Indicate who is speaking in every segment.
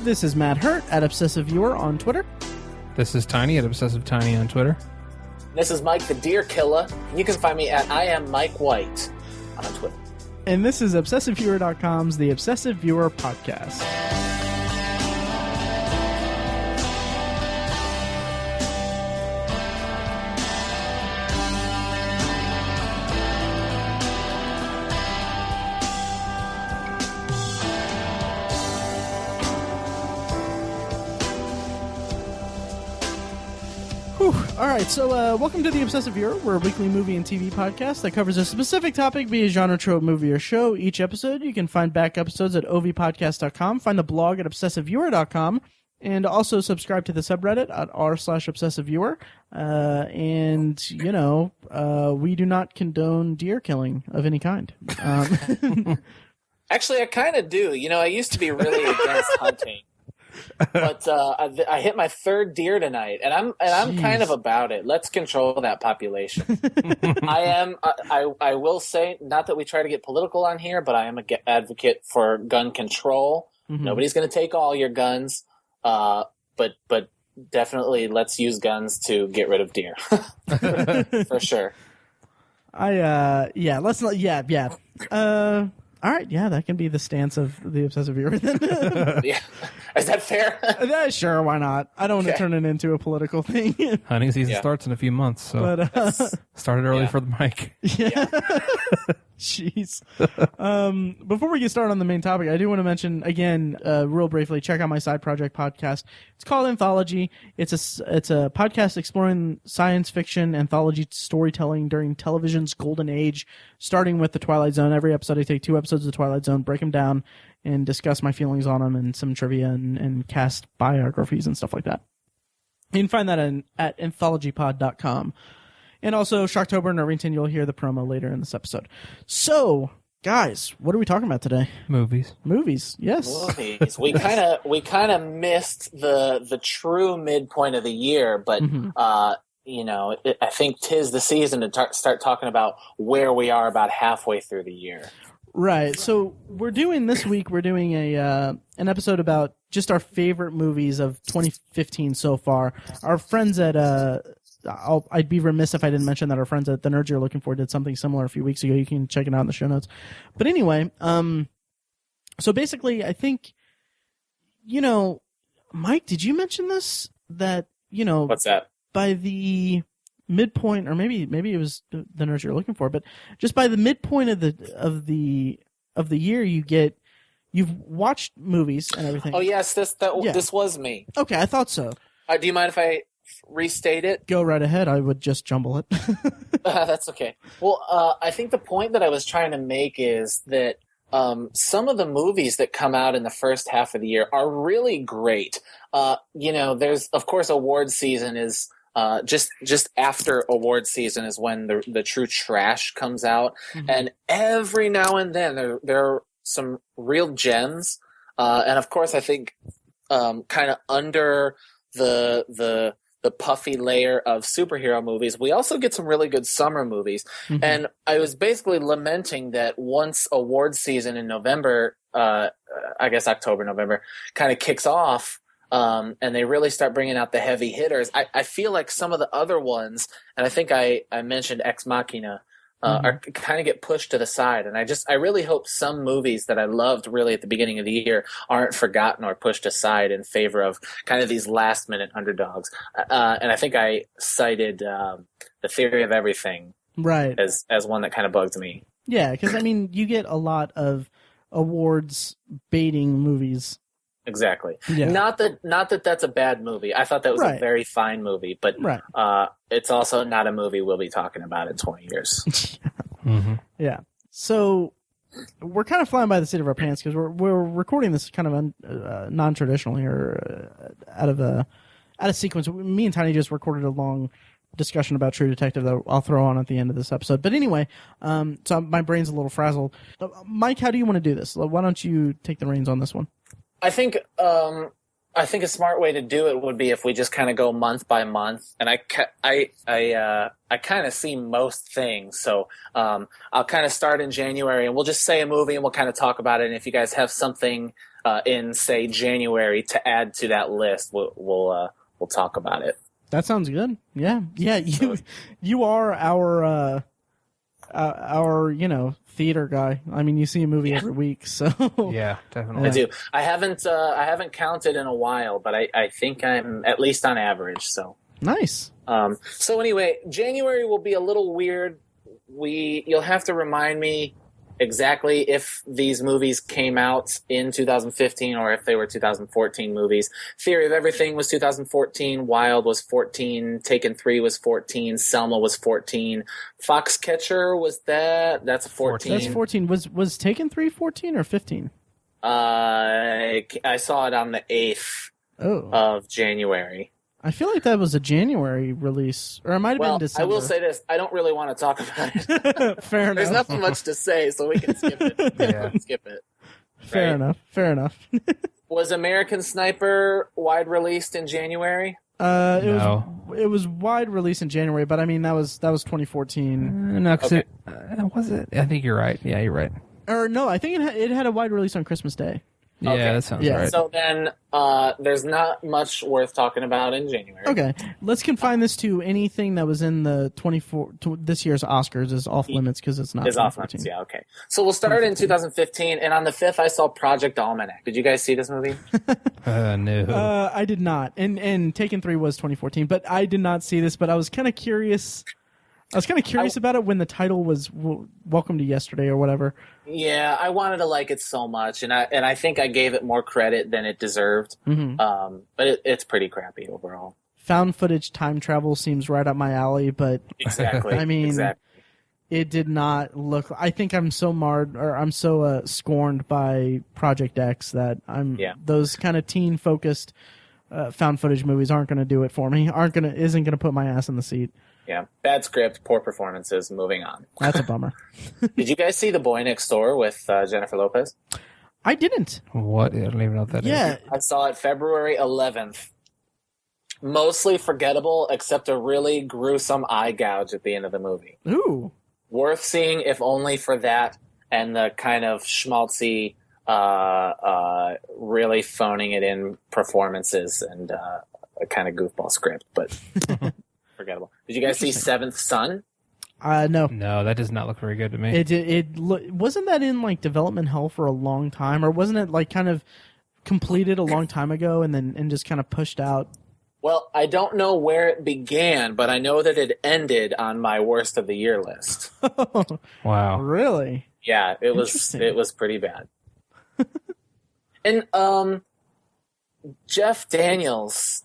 Speaker 1: This is Matt Hurt at Obsessive Viewer on Twitter.
Speaker 2: This is Tiny at Obsessive Tiny on Twitter.
Speaker 3: This is Mike the Deer Killer. You can find me at I am Mike White on Twitter.
Speaker 1: And this is ObsessiveViewer.com's The Obsessive Viewer Podcast. All right, so welcome to The Obsessive Viewer. We're a weekly movie and TV podcast that covers a specific topic, be it genre, trope, movie, or show. Each episode, you can find back episodes at ovpodcast.com, find the blog at obsessiveviewer.com, and also subscribe to the subreddit at r/obsessiveviewer. And, you know, we do not condone deer killing of any kind.
Speaker 3: Actually, I kind of do. You know, I used to be really against hunting. But I hit my third deer tonight, and I'm kind of about it. Let's control that population. I will say, not that we try to get political on here, but I am an advocate for gun control. Mm-hmm. Nobody's going to take all your guns, but definitely let's use guns to get rid of deer for sure.
Speaker 1: All right, yeah, that can be the stance of the Obsessive Viewer then.
Speaker 3: Yeah. Is that fair?
Speaker 1: Sure, why not? I don't want to turn it into a political thing.
Speaker 2: Hunting season starts in a few months, so started early for the mic.
Speaker 1: Yeah. Jeez. Before we get started on the main topic, I do want to mention, again, real briefly, check out my side project podcast. It's called Anthology. It's a podcast exploring science fiction anthology storytelling during television's golden age, starting with The Twilight Zone. Every episode, I take 2 episodes of The Twilight Zone, break them down, and discuss my feelings on them and some trivia and cast biographies and stuff like that. You can find that at anthologypod.com. And also, Shocktober and Irvington, you'll hear the promo later in this episode. So, guys, what are we talking about today?
Speaker 2: Movies,
Speaker 1: yes.
Speaker 3: Movies. We kind of missed the true midpoint of the year, but you know, I think 'tis the season to start talking about where we are about halfway through the year.
Speaker 1: Right. So this week we're doing an episode about just our favorite movies of 2015 so far. Our friends at I'd be remiss if I didn't mention that our friends at The Nerds You're Looking For did something similar a few weeks ago. You can check it out in the show notes. But anyway, so basically, I think, you know, Mike, did you mention this? That, you know,
Speaker 3: what's that? By
Speaker 1: the midpoint, or maybe it was The Nerds You're Looking For, but just by the midpoint of the year, you've watched movies and everything.
Speaker 3: Oh yes, this was me.
Speaker 1: Okay, I thought so.
Speaker 3: Do you mind if I restate it?
Speaker 1: Go right ahead. I would just jumble it.
Speaker 3: That's okay. Well, I think the point that I was trying to make is that some of the movies that come out in the first half of the year are really great. You know, there's, of course, award season is just after award season is when the true trash comes out. Mm-hmm. And every now and then there are some real gems. And of course, I think kind of under the puffy layer of superhero movies, we also get some really good summer movies. Mm-hmm. And I was basically lamenting that once award season in November, I guess October, November, kind of kicks off, and they really start bringing out the heavy hitters, I feel like some of the other ones, and I think I mentioned Ex Machina, are kind of get pushed to the side. And I really hope some movies that I loved really at the beginning of the year aren't forgotten or pushed aside in favor of kind of these last minute underdogs. And I think I cited The Theory of Everything
Speaker 1: right
Speaker 3: as one that kind of bugged me.
Speaker 1: Yeah, because I mean, you get a lot of awards baiting movies.
Speaker 3: Exactly.
Speaker 1: Yeah.
Speaker 3: Not that that's a bad movie. I thought that was a very fine movie, but it's also not a movie we'll be talking about in 20 years.
Speaker 1: Mm-hmm. Yeah. So we're kind of flying by the seat of our pants because we're recording this kind of non-traditional here, out of sequence. Me and Tiny just recorded a long discussion about True Detective that I'll throw on at the end of this episode. But anyway, so my brain's a little frazzled. Mike, how do you want to do this? Why don't you take the reins on this one?
Speaker 3: I think a smart way to do it would be if we just kind of go month by month, and I kind of see most things. So I'll kind of start in January, and we'll just say a movie, and we'll kind of talk about it. And if you guys have something in say January to add to that list. We'll talk about it.
Speaker 1: That sounds good. Yeah. You are our theater guy. I mean, you see a movie every week, so
Speaker 2: yeah, definitely.
Speaker 3: I do. I haven't counted in a while, but I think I'm at least on average. So
Speaker 1: nice.
Speaker 3: So anyway, January will be a little weird. You'll have to remind me exactly if these movies came out in 2015 or if they were 2014 movies. Theory of Everything was 2014, Wild was 14, Taken 3 was 14, Selma was 14, Foxcatcher was that's 14.
Speaker 1: That's 14. Was Taken 3 14 or 15?
Speaker 3: I saw it on the 8th of January.
Speaker 1: I feel like that was a January release, or it might have been December.
Speaker 3: I will say this: I don't really want to talk about it.
Speaker 1: Fair enough.
Speaker 3: There's nothing much to say, so we can skip it. Skip it.
Speaker 1: Fair enough. Fair enough.
Speaker 3: Was American Sniper wide released in January?
Speaker 1: It was wide release in January, but I mean that was 2014.
Speaker 2: No, because was it? I think you're right. Yeah, you're right.
Speaker 1: Or no, I think it had a wide release on Christmas Day.
Speaker 2: Yeah, that sounds right.
Speaker 3: So then there's not much worth talking about in January.
Speaker 1: Okay. Let's confine this to anything that was in the this year's Oscars is off limits because it's not.
Speaker 3: Is off limits, yeah, okay. So we'll start in 2015, and on the 5th I saw Project Almanac. Did you guys see this movie?
Speaker 2: No.
Speaker 1: I did not. And Taken 3 was 2014, but I did not see this, but I was kind of curious. About it when the title was Welcome to Yesterday or whatever.
Speaker 3: Yeah, I wanted to like it so much, and I think I gave it more credit than it deserved.
Speaker 1: Mm-hmm.
Speaker 3: But it's pretty crappy overall.
Speaker 1: Found footage time travel seems right up my alley, but
Speaker 3: exactly.
Speaker 1: I mean, it did not look. I think I'm so marred, or I'm so scorned by Project X that those kind of teen focused found footage movies aren't going to do it for me. Isn't going to put my ass in the seat.
Speaker 3: Yeah, bad script, poor performances. Moving on.
Speaker 1: That's a bummer.
Speaker 3: Did you guys see The Boy Next Door with Jennifer Lopez?
Speaker 1: I didn't.
Speaker 2: What? I don't even know what that is.
Speaker 3: I saw it February 11th. Mostly forgettable, except a really gruesome eye gouge at the end of the movie.
Speaker 1: Ooh.
Speaker 3: Worth seeing, if only for that and the kind of schmaltzy, really phoning it in performances and a kind of goofball script, but... Forgettable. Did you guys see Seventh Son?
Speaker 1: No.
Speaker 2: No, that does not look very good to me.
Speaker 1: Wasn't that in like development hell for a long time, or wasn't it like kind of completed a long time ago and just kind of pushed out?
Speaker 3: Well, I don't know where it began, but I know that it ended on my worst of the year list.
Speaker 2: Wow.
Speaker 1: Really?
Speaker 3: Yeah, it was pretty bad. And Jeff Bridges,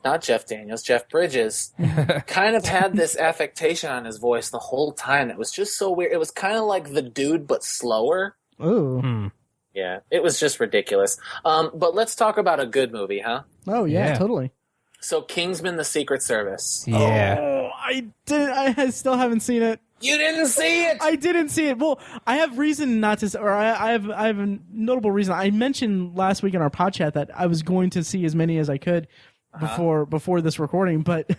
Speaker 3: kind of had this affectation on his voice the whole time that was just so weird. It was kind of like The Dude, but slower.
Speaker 1: Ooh.
Speaker 3: Yeah, it was just ridiculous. But let's talk about a good movie, huh?
Speaker 1: Oh, yeah. Totally.
Speaker 3: So, Kingsman: The Secret Service.
Speaker 2: Yeah.
Speaker 1: Oh, I still haven't seen it.
Speaker 3: You didn't see it?
Speaker 1: I didn't see it. Well, I have reason not to, or I have a notable reason. I mentioned last week in our pod chat that I was going to see as many as I could before this recording, but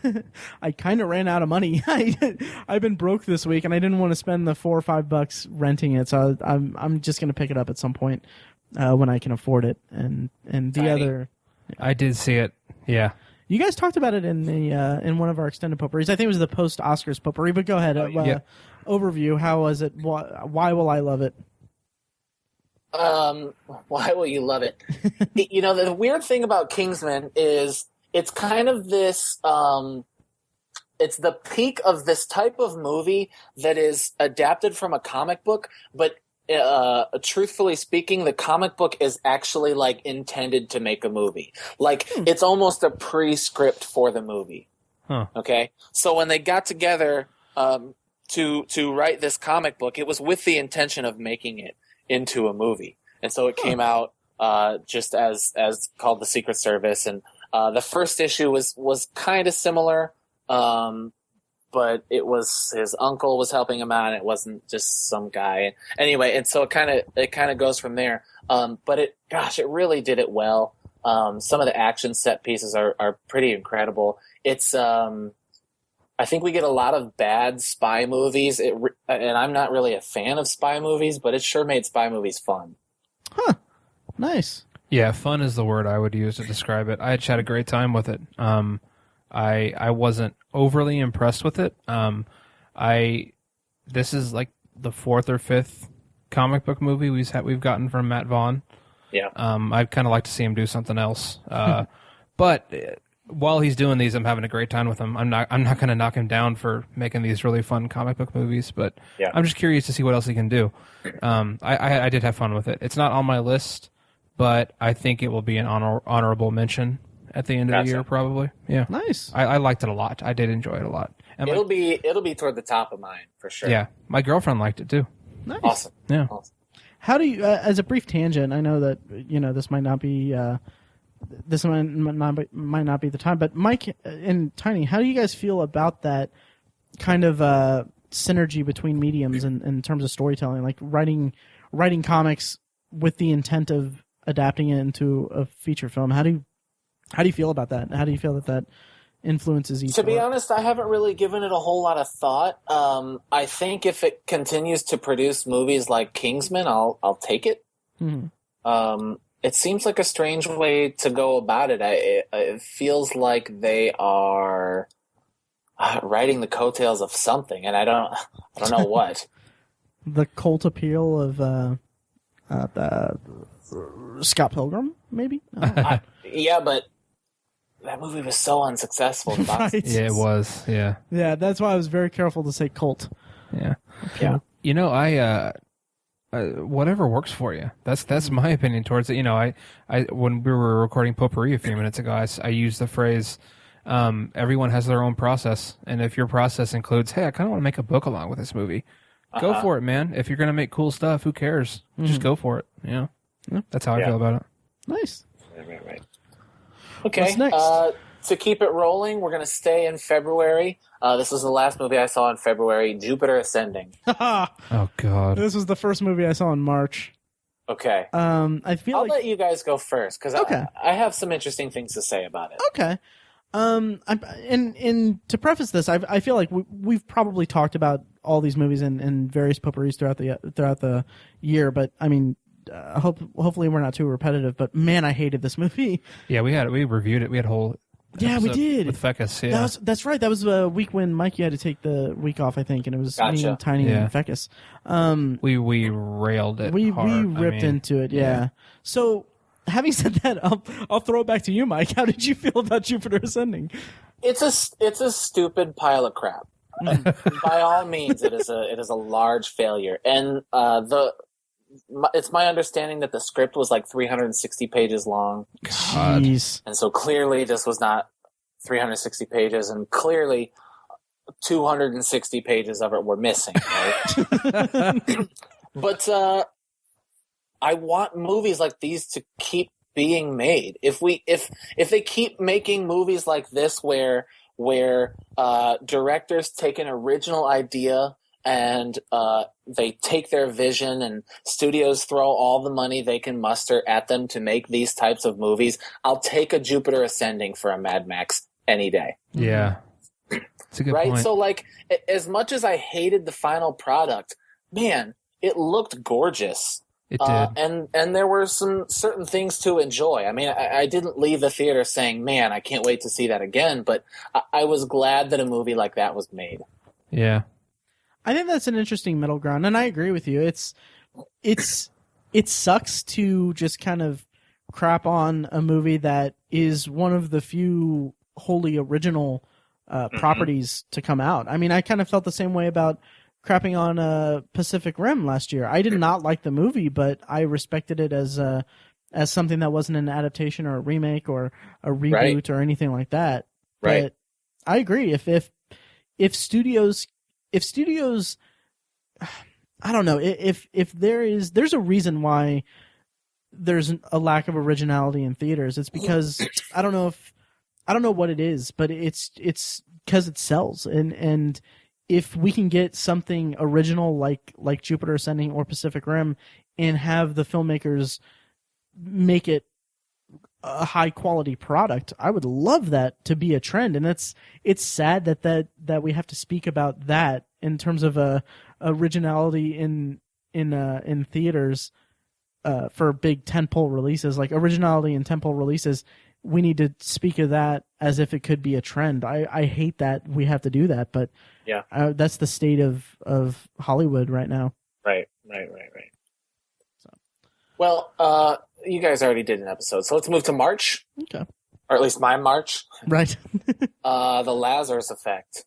Speaker 1: I kind of ran out of money. I've been broke this week, and I didn't want to spend the $4 or $5 renting it, so I'm just going to pick it up at some point when I can afford it. And the other,
Speaker 2: I did see it. Yeah.
Speaker 1: You guys talked about it in one of our extended potpourris. I think it was the post-Oscars potpourri, but go ahead. Overview. How was it? Why will I love it?
Speaker 3: Why will you love it? The weird thing about Kingsman is it's kind of this... it's the peak of this type of movie that is adapted from a comic book, but... truthfully speaking, the comic book is actually like intended to make a movie. Like it's almost a pre-script for the movie.
Speaker 2: Huh.
Speaker 3: Okay, so when they got together to write this comic book, it was with the intention of making it into a movie, and so it came out just as called The Secret Service, and the first issue was kind of similar. But it was his uncle was helping him out, and it wasn't just some guy. Anyway, and so it kind of goes from there. But it really did it well. Some of the action set pieces are pretty incredible. It's I think we get a lot of bad spy movies, and I'm not really a fan of spy movies, but it sure made spy movies fun.
Speaker 1: Huh. Nice.
Speaker 2: Yeah, fun is the word I would use to describe it. I had a great time with it. I wasn't overly impressed with it. This is like the fourth or fifth comic book movie we've gotten from Matt Vaughn.
Speaker 3: Yeah.
Speaker 2: I'd kind of like to see him do something else. But while he's doing these, I'm having a great time with him. I'm not going to knock him down for making these really fun comic book movies, but I'm just curious to see what else he can do. I did have fun with it. It's not on my list, but I think it will be an honorable mention at the end of the year, probably. Yeah.
Speaker 1: Nice.
Speaker 2: I liked it a lot. I did enjoy it a lot. And
Speaker 3: it'll be toward the top of mine for sure.
Speaker 2: Yeah. My girlfriend liked it too.
Speaker 1: Nice.
Speaker 3: Awesome.
Speaker 2: Yeah.
Speaker 3: Awesome.
Speaker 1: How do you, as a brief tangent, I know that, this might not be, might not be the time, but Mike and Tiny, how do you guys feel about that kind of synergy between mediums in terms of storytelling, like writing comics with the intent of adapting it into a feature film? How do you feel about that? How do you feel that influences each?
Speaker 3: To be honest, I haven't really given it a whole lot of thought. I think if it continues to produce movies like Kingsman, I'll take it. Mm-hmm. It seems like a strange way to go about it. It feels like they are riding the coattails of something, and I don't know what. The
Speaker 1: cult appeal of the Scott Pilgrim, maybe.
Speaker 3: Yeah, but that movie was so unsuccessful.
Speaker 1: Right.
Speaker 2: Yeah, it was. Yeah.
Speaker 1: Yeah, that's why I was very careful to say cult.
Speaker 2: Yeah.
Speaker 3: Yeah.
Speaker 2: I whatever works for you. That's my opinion towards it. I when we were recording Potpourri a few minutes ago, I used the phrase, everyone has their own process, and if your process includes, hey, I kind of want to make a book along with this movie, go for it, man. If you're going to make cool stuff, who cares? Just go for it. Yeah. That's how I feel about it.
Speaker 1: Nice.
Speaker 3: Right. Okay.
Speaker 1: What's next?
Speaker 3: To keep it rolling, we're going to stay in February. This was the last movie I saw in February, Jupiter Ascending.
Speaker 2: Oh, God.
Speaker 1: This was the first movie I saw in March.
Speaker 3: Okay.
Speaker 1: I feel
Speaker 3: I'll let you guys go first, because
Speaker 1: okay.
Speaker 3: I have some interesting things to say about it.
Speaker 1: Okay. And to preface this, I feel like we've probably talked about all these movies in various potpourris throughout the year, but I mean, hopefully we're not too repetitive. But man, I hated this movie.
Speaker 2: Yeah, we reviewed it. We had a whole
Speaker 1: we did
Speaker 2: with Fecus. Yeah,
Speaker 1: that's right. That was a week when Mike, you had to take the week off, I think, and it was me and Tiny and Fecus.
Speaker 2: We railed it.
Speaker 1: We
Speaker 2: hard.
Speaker 1: ripped into it. Yeah. So having said that, I'll throw it back to you, Mike. How did you feel about Jupiter Ascending?
Speaker 3: It's a stupid pile of crap. By all means, it is a large failure, and it's my understanding that the script was like 360 pages long.
Speaker 2: God.
Speaker 1: Jeez.
Speaker 3: And so clearly this was not 360 pages, and clearly 260 pages of it were missing. Right? But I want movies like these to keep being made. If they keep making movies like this where directors take an original idea and they take their vision, and studios throw all the money they can muster at them to make these types of movies, I'll take a Jupiter Ascending for a Mad Max any day.
Speaker 2: Yeah. It's a good point.
Speaker 3: So, like, as much as I hated the final product, man, it looked gorgeous.
Speaker 2: It did.
Speaker 3: And there were some certain things to enjoy. I mean, I didn't leave the theater saying, man, I can't wait to see that again, but I was glad that a movie like that was made.
Speaker 2: Yeah.
Speaker 1: I think that's an interesting middle ground, and I agree with you. It sucks to just kind of crap on a movie that is one of the few wholly original properties to come out. I mean, I kind of felt the same way about crapping on Pacific Rim last year. I did not like the movie, but I respected it as something that wasn't an adaptation or a remake or a reboot or anything like that.
Speaker 3: Right.
Speaker 1: But I agree. If studios, I don't know, if there's a reason why there's a lack of originality in theaters. It's because I don't know what it is, but it's because it sells, and if we can get something original like Jupiter Ascending or Pacific Rim and have the filmmakers make it a high quality product, I would love that to be a trend. And it's sad that we have to speak about that in terms of originality in theaters for big tentpole releases, like originality and tentpole releases. We need to speak of that as if it could be a trend. I hate that we have to do that, but
Speaker 3: yeah,
Speaker 1: that's the state of Hollywood right now.
Speaker 3: Right. So. Well, you guys already did an episode, so let's move to March.
Speaker 1: Okay.
Speaker 3: Or at least my March.
Speaker 1: Right.
Speaker 3: The Lazarus Effect.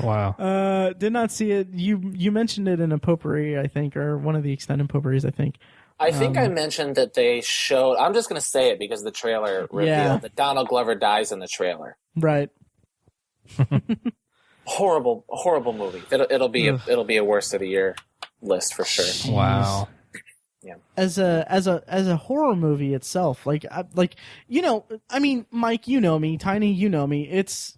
Speaker 2: Wow.
Speaker 1: Did not see it. You mentioned it in a potpourri, I think, or one of the extended potpourris, I think.
Speaker 3: I think I mentioned that they showed. I'm just going to say it because the trailer revealed that Donald Glover dies in the trailer.
Speaker 1: Right.
Speaker 3: Horrible movie. It'll be a worst of the year list for sure.
Speaker 1: Jeez.
Speaker 2: Wow.
Speaker 1: Yeah. As a horror movie itself, like I mean, Mike, you know me, Tiny, you know me. It's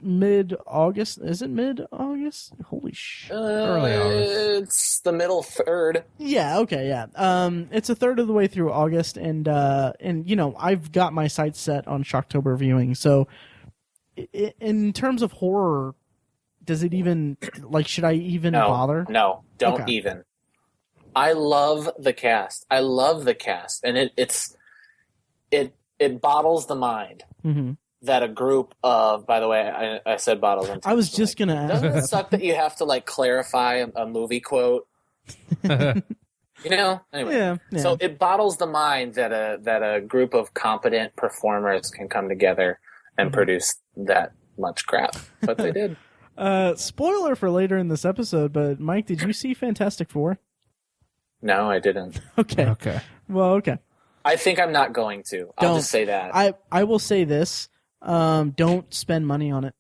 Speaker 1: mid-August. Is it mid-August? Holy shit!
Speaker 2: Early August.
Speaker 3: It's the middle third.
Speaker 1: Yeah. Okay. Yeah. It's a third of the way through August, and I've got my sights set on Shocktober viewing. So, in terms of horror, does it even should I even bother?
Speaker 3: No, don't even. I love the cast. And it bottles the mind that a group of. By the way, I said bottles.
Speaker 1: I was just gonna ask.
Speaker 3: Doesn't it suck that you have to clarify a movie quote? Anyway.
Speaker 1: Yeah.
Speaker 3: So it bottles the mind that a group of competent performers can come together and produce that much crap, but they did.
Speaker 1: Spoiler for later in this episode, but Mike, did you see Fantastic Four?
Speaker 3: No, I didn't.
Speaker 1: Okay. Well, okay.
Speaker 3: I think I'm not going to. I'll just say that.
Speaker 1: I will say this. Don't spend money on it.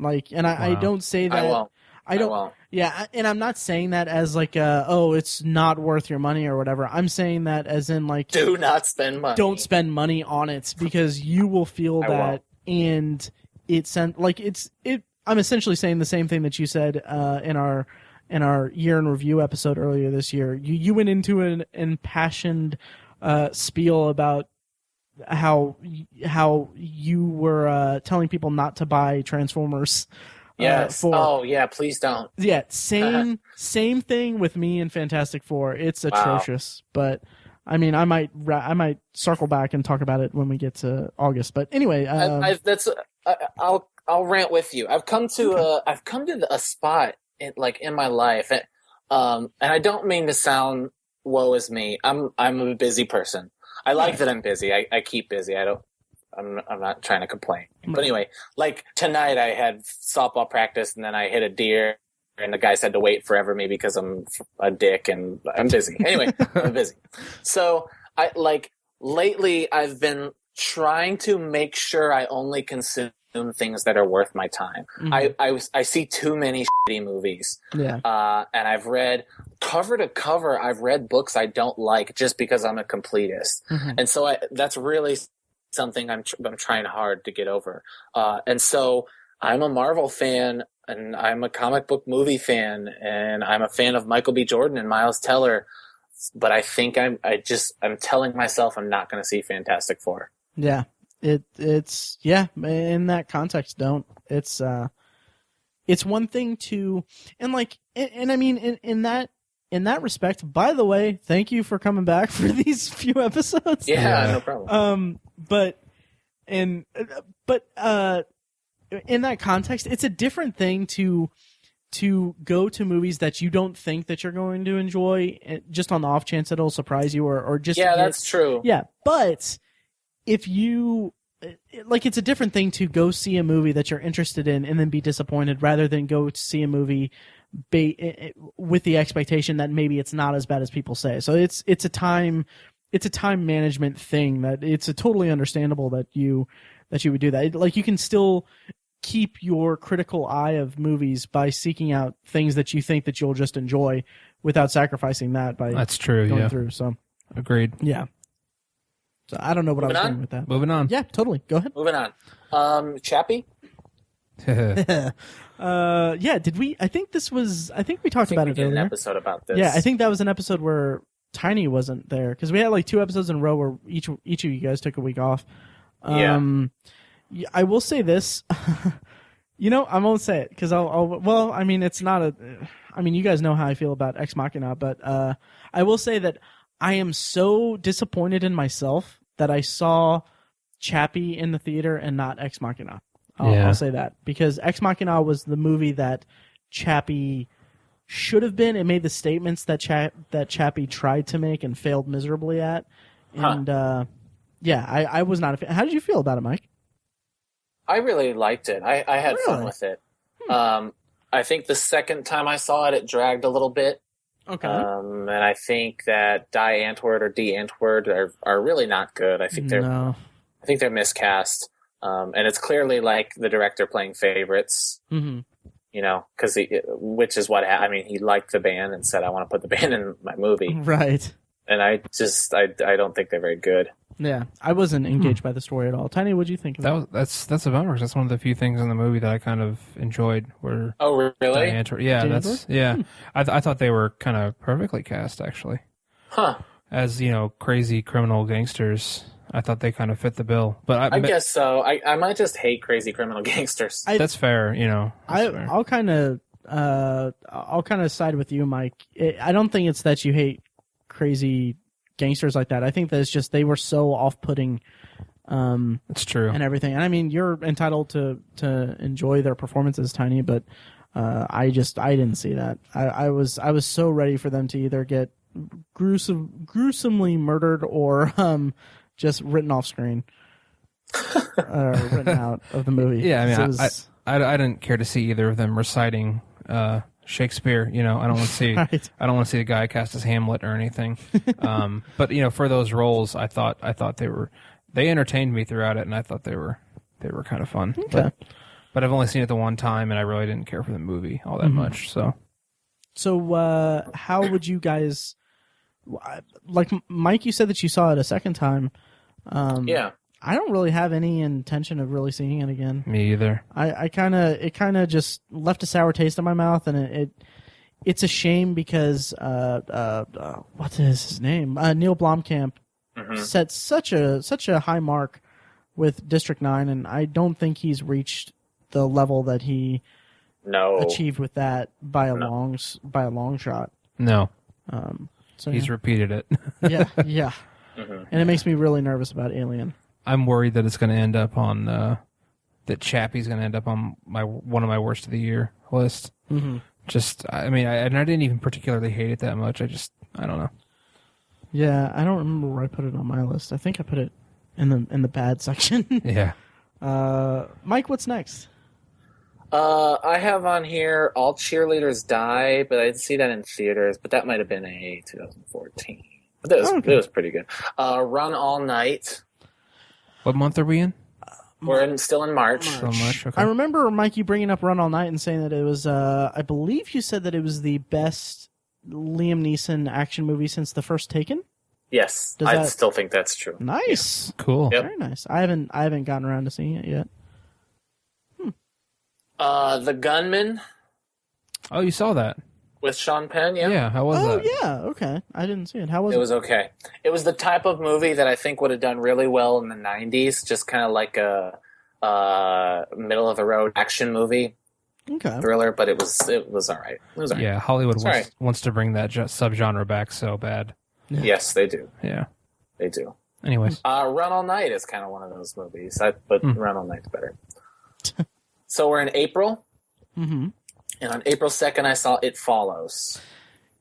Speaker 1: I don't say that.
Speaker 3: I won't.
Speaker 1: I won't. Yeah, and I'm not saying that as it's not worth your money or whatever. I'm saying that as in
Speaker 3: do not spend money.
Speaker 1: Don't spend money on it because you will feel that, and I'm essentially saying the same thing that you said in our year in review episode earlier this year. You went into an impassioned spiel about how you were telling people not to buy Transformers.
Speaker 3: Yes. Please don't.
Speaker 1: Yeah, same thing with me and Fantastic Four. It's atrocious, but I mean, I might circle back and talk about it when we get to August. But anyway, I'll rant with you.
Speaker 3: I've come to a spot in my life, and I don't mean to sound woe is me. I'm a busy person. I like that I'm busy. I keep busy. I'm not trying to complain. But anyway, tonight I had softball practice and then I hit a deer and the guys had to wait forever maybe because I'm a dick and I'm busy. Anyway, I'm busy. So lately I've been trying to make sure I only consume things that are worth my time. Mm-hmm. I see too many shitty movies. Yeah. And I've read cover to cover. I've read books I don't like just because I'm a completist. Mm-hmm. And so that's really something I'm trying hard to get over. And so I'm a Marvel fan and I'm a comic book movie fan and I'm a fan of Michael B. Jordan and Miles Teller. But I think I'm telling myself I'm not going to see Fantastic Four.
Speaker 1: Yeah. It's in that context, don't. It's one thing to, and I mean, in that respect, by the way, thank you for coming back for these few episodes.
Speaker 3: Yeah, no problem.
Speaker 1: But in that context, it's a different thing to go to movies that you don't think that you're going to enjoy just on the off chance it'll surprise you or just.
Speaker 3: Yeah, that's true.
Speaker 1: Yeah. But if you it's a different thing to go see a movie that you're interested in and then be disappointed rather than go to see a movie with the expectation that maybe it's not as bad as people say. So it's a time management thing that it's a totally understandable that you would do that. You can still keep your critical eye of movies by seeking out things that you think that you'll just enjoy without sacrificing that by
Speaker 2: that's true
Speaker 1: going through. So
Speaker 2: agreed.
Speaker 1: Yeah. So I don't know what I was doing with that.
Speaker 2: Moving on.
Speaker 1: Yeah, totally. Go ahead.
Speaker 3: Moving on. Chappie?
Speaker 1: Yeah, did we? I think we talked about it earlier.
Speaker 3: An episode about this.
Speaker 1: Yeah, I think that was an episode where Tiny wasn't there because we had 2 episodes in a row where each of you guys took a week off. I will say this. I won't say it because it's not you guys know how I feel about Ex Machina, but I will say that I am so disappointed in myself that I saw Chappie in the theater and not Ex Machina. I'll say that, because Ex Machina was the movie that Chappie should have been. It made the statements that Chappie tried to make and failed miserably at. And I was not a fan. How did you feel about it, Mike?
Speaker 3: I really liked it. I had fun with it. I think the second time I saw it, it dragged a little bit.
Speaker 1: Okay.
Speaker 3: And I think that Die Antwoord or D Antwoord are really not good. I think they're miscast. And it's clearly like the director playing favorites.
Speaker 1: Mm-hmm.
Speaker 3: You know, which is what he liked the band and said, "I want to put the band in my movie."
Speaker 1: Right.
Speaker 3: And I don't think they're very good.
Speaker 1: Yeah, I wasn't engaged by the story at all. Tiny, what'd you think of it?
Speaker 2: That's a bummer. That's one of the few things in the movie that I kind of enjoyed.
Speaker 3: Oh, really?
Speaker 2: I thought they were kind of perfectly cast, actually.
Speaker 3: Huh.
Speaker 2: As crazy criminal gangsters. I thought they kind of fit the bill, but
Speaker 3: I guess so. I might just hate crazy criminal gangsters.
Speaker 2: That's fair,
Speaker 1: I'll kind of side with you, Mike. I don't think it's that you hate crazy gangsters like that. I think that it's just they were so off-putting.
Speaker 2: It's true,
Speaker 1: and everything. And I mean, you're entitled to enjoy their performances, Tiny, but I didn't see that. I was so ready for them to either get gruesomely murdered or just written off screen, written out of the movie.
Speaker 2: Yeah, I mean, I didn't care to see either of them reciting Shakespeare. I don't want to see.
Speaker 1: Right.
Speaker 2: I don't want to see the guy cast as Hamlet or anything. But for those roles, I thought they entertained me throughout it, and I thought they were kind of fun.
Speaker 1: Okay.
Speaker 2: But I've only seen it the one time, and I really didn't care for the movie all that much.
Speaker 1: So how would you guys? Like Mike, you said that you saw it a second time.
Speaker 3: Yeah.
Speaker 1: I don't really have any intention of really seeing it again.
Speaker 2: Me either.
Speaker 1: It kind of just left a sour taste in my mouth, and it's a shame because what is his name? Neil Blomkamp set such a high mark with District 9, and I don't think he's reached the level that he achieved with that by a long shot.
Speaker 2: No.
Speaker 1: So
Speaker 2: he's repeated it.
Speaker 1: yeah. And it makes me really nervous about Alien.
Speaker 2: I'm worried that it's going to end up on that Chappie's going to end up on one of my worst of the year list.
Speaker 1: Mm-hmm.
Speaker 2: I didn't even particularly hate it that much. I don't know.
Speaker 1: Yeah, I don't remember where I put it on my list. I think I put it in the bad section.
Speaker 2: Yeah.
Speaker 1: Mike, what's next?
Speaker 3: I have on here All Cheerleaders Die, but I didn't see that in theaters, but that might have been a 2014. But it was pretty good. Run All Night.
Speaker 2: What month are we in?
Speaker 3: We're still in March.
Speaker 2: Still in March, okay.
Speaker 1: I remember, Mike, you bringing up Run All Night and saying that it was, I believe you said that it was the best Liam Neeson action movie since The First Taken?
Speaker 3: Yes, I still think that's true.
Speaker 1: Nice.
Speaker 2: Yeah. Cool.
Speaker 3: Yep.
Speaker 1: Very nice. I haven't gotten around to seeing it yet.
Speaker 3: The Gunman.
Speaker 2: Oh, you saw that?
Speaker 3: With Sean Penn, yeah.
Speaker 2: Yeah, how was that?
Speaker 1: Oh, yeah, okay. I didn't see it. How was it?
Speaker 3: It was okay. It was the type of movie that I think would have done really well in the 90s, just kind of like a middle-of-the-road action movie.
Speaker 1: Okay.
Speaker 3: Thriller, but it was all right. It was all right.
Speaker 2: Yeah, Hollywood wants to bring that subgenre back so bad.
Speaker 1: Yeah.
Speaker 3: Yes, they do.
Speaker 2: Yeah.
Speaker 3: They do.
Speaker 2: Anyways.
Speaker 3: Run All Night is kind of one of those movies, but Run All Night's better. So we're in April.
Speaker 1: Mm-hmm.
Speaker 3: And on April 2nd, I saw It Follows.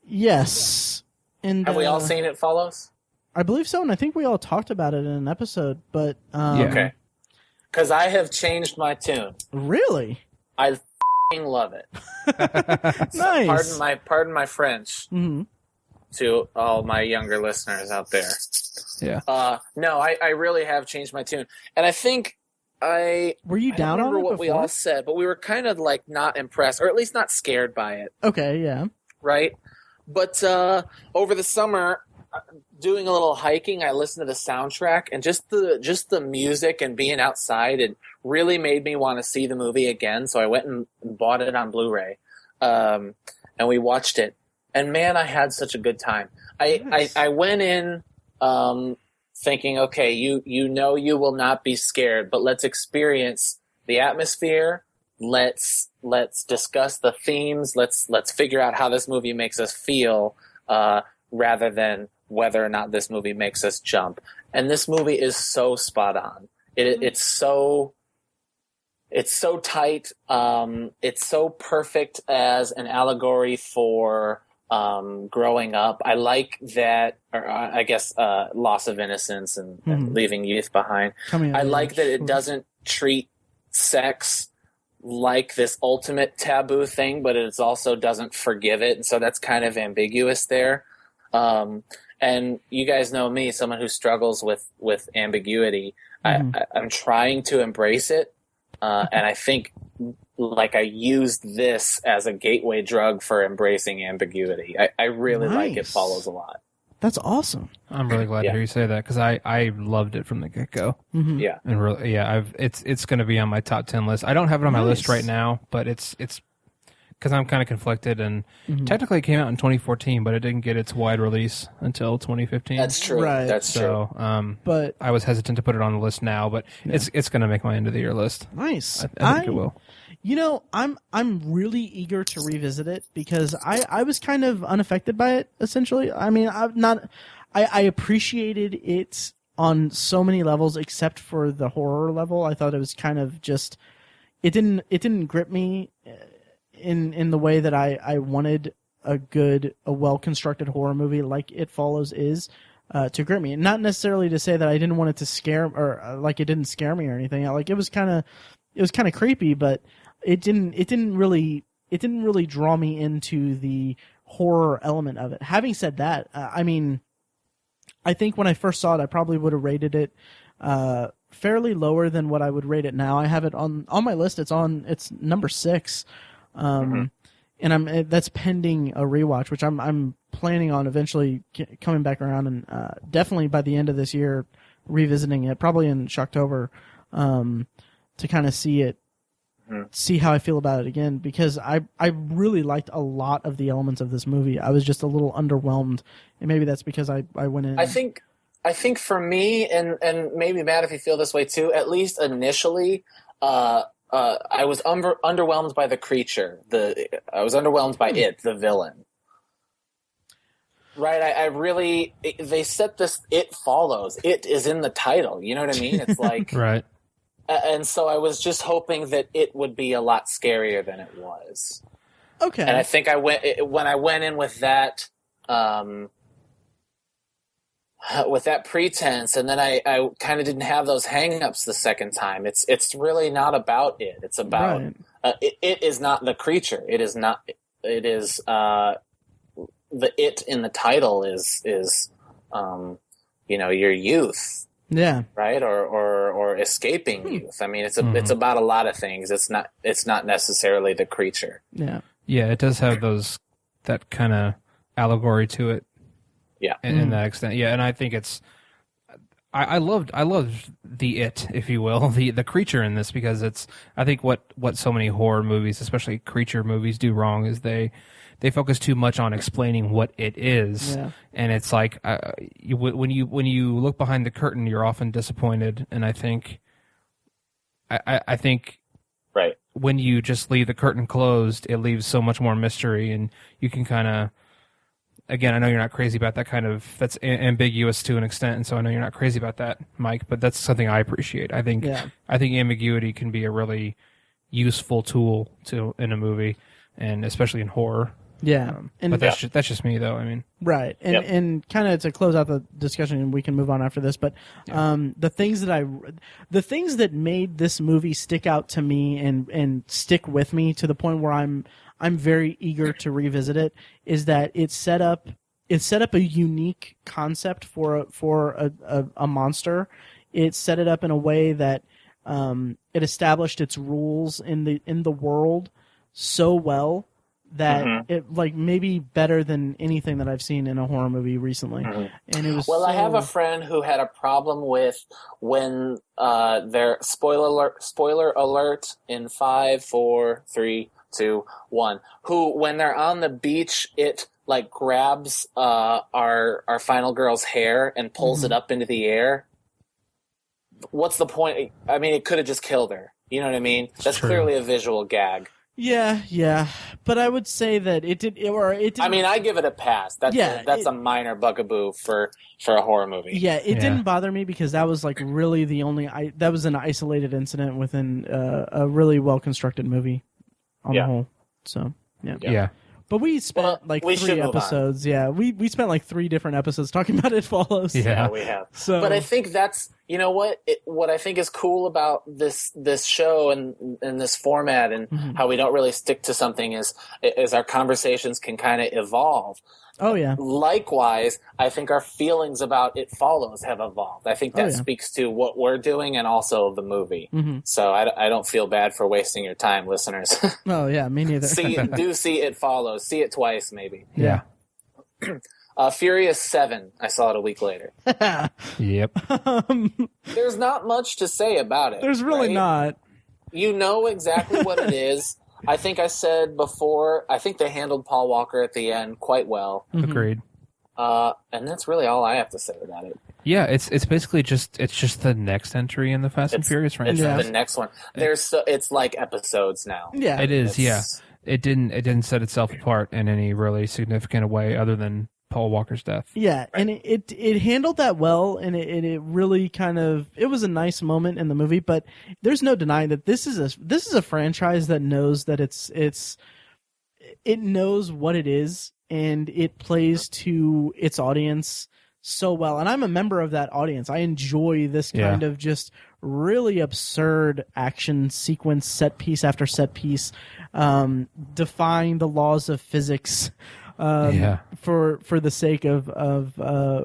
Speaker 1: Yes. And
Speaker 3: have we all seen It Follows?
Speaker 1: I believe so, and I think we all talked about it in an episode, but...
Speaker 3: Okay. Because I have changed my tune.
Speaker 1: Really?
Speaker 3: I f***ing love it.
Speaker 1: Nice.
Speaker 3: So pardon my French to all my younger listeners out there.
Speaker 2: Yeah.
Speaker 3: No, I really have changed my tune. And I think
Speaker 1: were you down on it
Speaker 3: what
Speaker 1: before?
Speaker 3: we all said, but we were kind of like not impressed, or at least not scared by it.
Speaker 1: Okay, yeah.
Speaker 3: Right? But over the summer, doing a little hiking, I listened to the soundtrack, and just the music and being outside, it really made me want to see the movie again. So I went and bought it on Blu-ray, and we watched it. And man, I had such a good time. I went in thinking, okay, you know you will not be scared, but let's experience the atmosphere. Let's discuss the themes. Let's figure out how this movie makes us feel, rather than whether or not this movie makes us jump. And this movie is so spot on. It's so tight. It's so perfect as an allegory for growing up. I like that, or I guess loss of innocence and leaving youth behind. I like that it doesn't treat sex like this ultimate taboo thing, but it also doesn't forgive it, and so that's kind of ambiguous there. And you guys know me, someone who struggles with ambiguity. I'm trying to embrace it, and I think like I used this as a gateway drug for embracing ambiguity. I really like It Follows a lot.
Speaker 1: That's awesome.
Speaker 2: I'm really glad to hear you say that because I loved it from the get go.
Speaker 1: Mm-hmm.
Speaker 3: Yeah,
Speaker 2: and really, it's going to be on my top 10 list. I don't have it on my list right now, but it's because I'm kind of conflicted. And technically, it came out in 2014, but it didn't get its wide release until 2015.
Speaker 3: That's true.
Speaker 1: Right.
Speaker 3: That's true.
Speaker 1: But
Speaker 2: I was hesitant to put it on the list now, but it's going to make my end of the year list.
Speaker 1: Nice.
Speaker 2: I think it will.
Speaker 1: You know, I'm really eager to revisit it because I was kind of unaffected by it, essentially. I mean, I appreciated it on so many levels except for the horror level. I thought it was kind of just it didn't grip me in the way that I wanted a well constructed horror movie like It Follows is to grip me. Not necessarily to say that I didn't want it to scare or like it didn't scare me or anything. Like it was kind of creepy, but it didn't really draw me into the horror element of it. Having said that, I mean, I think when I first saw it, I probably would have rated it fairly lower than what I would rate it now. I have it on my list. It's number 6, and that's pending a rewatch, which I'm planning on eventually coming back around and definitely by the end of this year revisiting it, probably in Shocktober, to kind of see how I feel about it again, because I really liked a lot of the elements of this movie. I was just a little underwhelmed, and maybe that's because I went in.
Speaker 3: I think for me, and maybe Matt, if you feel this way too, at least initially, I was underwhelmed by the creature. I was underwhelmed by it, the villain. Right, they set this. It follows. It is in the title. You know what I mean? It's like
Speaker 2: right.
Speaker 3: And so I was just hoping that it would be a lot scarier than it was.
Speaker 1: Okay.
Speaker 3: And I think when I went in with that pretense, and then I kind of didn't have those hang-ups the second time. It's really not about it. It's about it is not the creature. It is not. It is the it in the title is your youth.
Speaker 1: Yeah.
Speaker 3: Right. Or escaping youth. I mean, it's about a lot of things. It's not necessarily the creature.
Speaker 1: Yeah.
Speaker 2: Yeah. It does have that kind of allegory to it.
Speaker 3: Yeah.
Speaker 2: In that extent. Yeah. And I think I loved the it, if you will, the creature in this, because I think what so many horror movies, especially creature movies, do wrong is they focus too much on explaining what it is, and it's like when you look behind the curtain, you're often disappointed. And I think
Speaker 3: right,
Speaker 2: when you just leave the curtain closed, it leaves so much more mystery, and you can kind of. Again, I know you're not crazy about that kind of. That's ambiguous to an extent, and so I know you're not crazy about that, Mike. But that's something I appreciate. I think ambiguity can be a really useful tool in a movie, and especially in horror.
Speaker 1: Yeah,
Speaker 2: but that's just me, though. I mean,
Speaker 1: right, and kind of to close out the discussion, and we can move on after this. But the things that made this movie stick out to me and stick with me to the point where I'm very eager to revisit it is that it set up a unique concept for a monster. It set it up in a way that it established its rules in the world so well that it like maybe better than anything that I've seen in a horror movie recently. And it was
Speaker 3: I have a friend who had a problem with when their spoiler alert in 5, 4, 3, 2, 1. Who, when they're on the beach, it like grabs our final girl's hair and pulls it up into the air. What's the point? I mean, it could have just killed her. You know what I mean? That's clearly a visual gag.
Speaker 1: Yeah. But I would say that it did.
Speaker 3: I mean, I give it a pass. That's a minor bugaboo for a horror movie.
Speaker 1: Yeah, it didn't bother me because that was like really the only. That was an isolated incident within a really well constructed movie on the whole. So yeah. But we spent 3 episodes. Yeah, we spent like 3 different episodes talking about It Follows.
Speaker 3: Yeah, we have. So, but I think that's what I think is cool about this show and this format and how we don't really stick to something is our conversations can kind of evolve.
Speaker 1: Oh yeah.
Speaker 3: Likewise, I think our feelings about It Follows have evolved. I think that speaks to what we're doing and also the movie. Mm-hmm. So I don't feel bad for wasting your time, listeners.
Speaker 1: Oh yeah, me neither.
Speaker 3: See It Follows. See it twice, maybe.
Speaker 2: Yeah.
Speaker 3: Furious 7. I saw it a week later.
Speaker 2: Yep.
Speaker 3: There's not much to say about it.
Speaker 1: There's really not.
Speaker 3: You know exactly what it is. I think I said before, I think they handled Paul Walker at the end quite well.
Speaker 2: Mm-hmm. Agreed.
Speaker 3: And that's really all I have to say about it.
Speaker 2: Yeah, it's basically just the next entry in the Fast and Furious franchise.
Speaker 3: It's the next one. It's like episodes now.
Speaker 2: Yeah, it is. It didn't set itself apart in any really significant way other than Paul Walker's death.
Speaker 1: Yeah, and it handled that well, and it really kind of it was a nice moment in the movie. But there's no denying that this is a franchise that knows that it knows what it is, and it plays to its audience so well. And I'm a member of that audience. I enjoy this kind of just really absurd action sequence, set piece after set piece, defying the laws of physics. For the sake of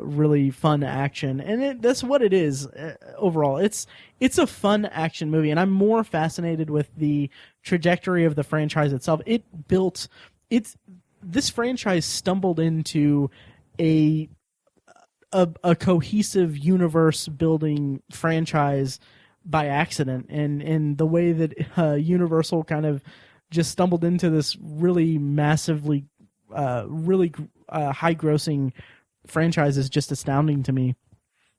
Speaker 1: really fun action, and that's what it is overall. It's a fun action movie, and I'm more fascinated with the trajectory of the franchise itself. This franchise stumbled into a cohesive universe building franchise by accident, and the way that Universal kind of just stumbled into this really massively high grossing franchise is just astounding to me.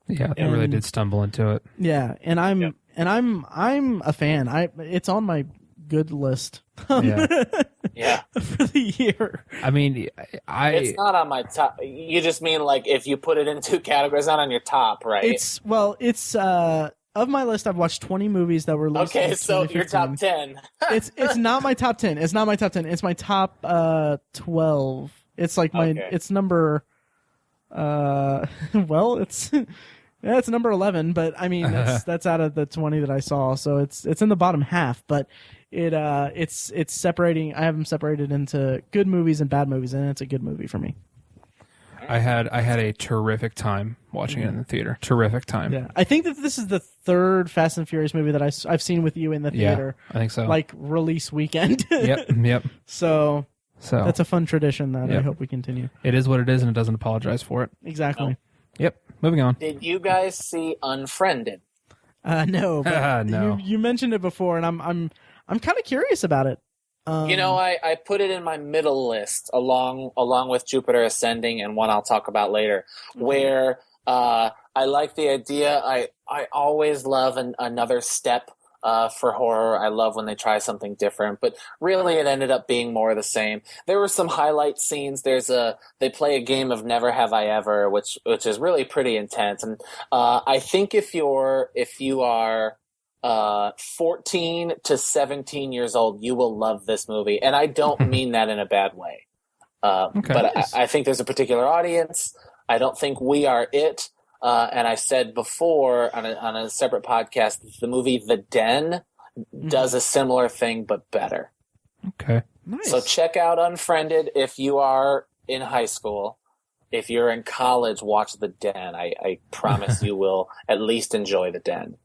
Speaker 2: Yeah, they really did stumble into it.
Speaker 1: Yeah, and I'm a fan. It's on my good list. For the year.
Speaker 2: I mean,
Speaker 3: it's not on my top. You just mean like if you put it in 2 categories, not on your top, right?
Speaker 1: It's of my list, I've watched 20 movies that were released.
Speaker 3: Okay, so your top 10.
Speaker 1: It's not my top 10. It's not my top 10. It's my top 12. It's like it's number it's number 11, but I mean that's out of the 20 that I saw, so it's in the bottom half, but it's separating. I have them separated into good movies and bad movies, and it's a good movie for me.
Speaker 2: I had a terrific time watching it in the theater. Terrific time.
Speaker 1: Yeah, I think that this is the 3rd Fast and Furious movie that I've seen with you in the theater.
Speaker 2: Yeah, I think so.
Speaker 1: Like release weekend.
Speaker 2: Yep.
Speaker 1: So that's a fun tradition that I hope we continue.
Speaker 2: It is what it is, and it doesn't apologize for it.
Speaker 1: Exactly.
Speaker 3: No.
Speaker 2: Yep. Moving on.
Speaker 3: Did you guys see Unfriended?
Speaker 1: No. But
Speaker 2: no.
Speaker 1: You mentioned it before, and I'm kind of curious about it.
Speaker 3: I put it in my middle list along with Jupiter Ascending and one I'll talk about later, where I like the idea. I always love another step for horror. I love when they try something different, but really it ended up being more of the same. There were some highlight scenes. They play a game of Never Have I Ever, which is really pretty intense. And I think if you are 14 to 17 years old, you will love this movie. And I don't mean that in a bad way. But nice. I think there's a particular audience. I don't think we are it. And I said before on a separate podcast, the movie The Den does a similar thing, but better.
Speaker 2: Okay.
Speaker 1: Nice.
Speaker 3: So check out Unfriended if you are in high school. If you're in college, watch The Den. I promise you will at least enjoy The Den.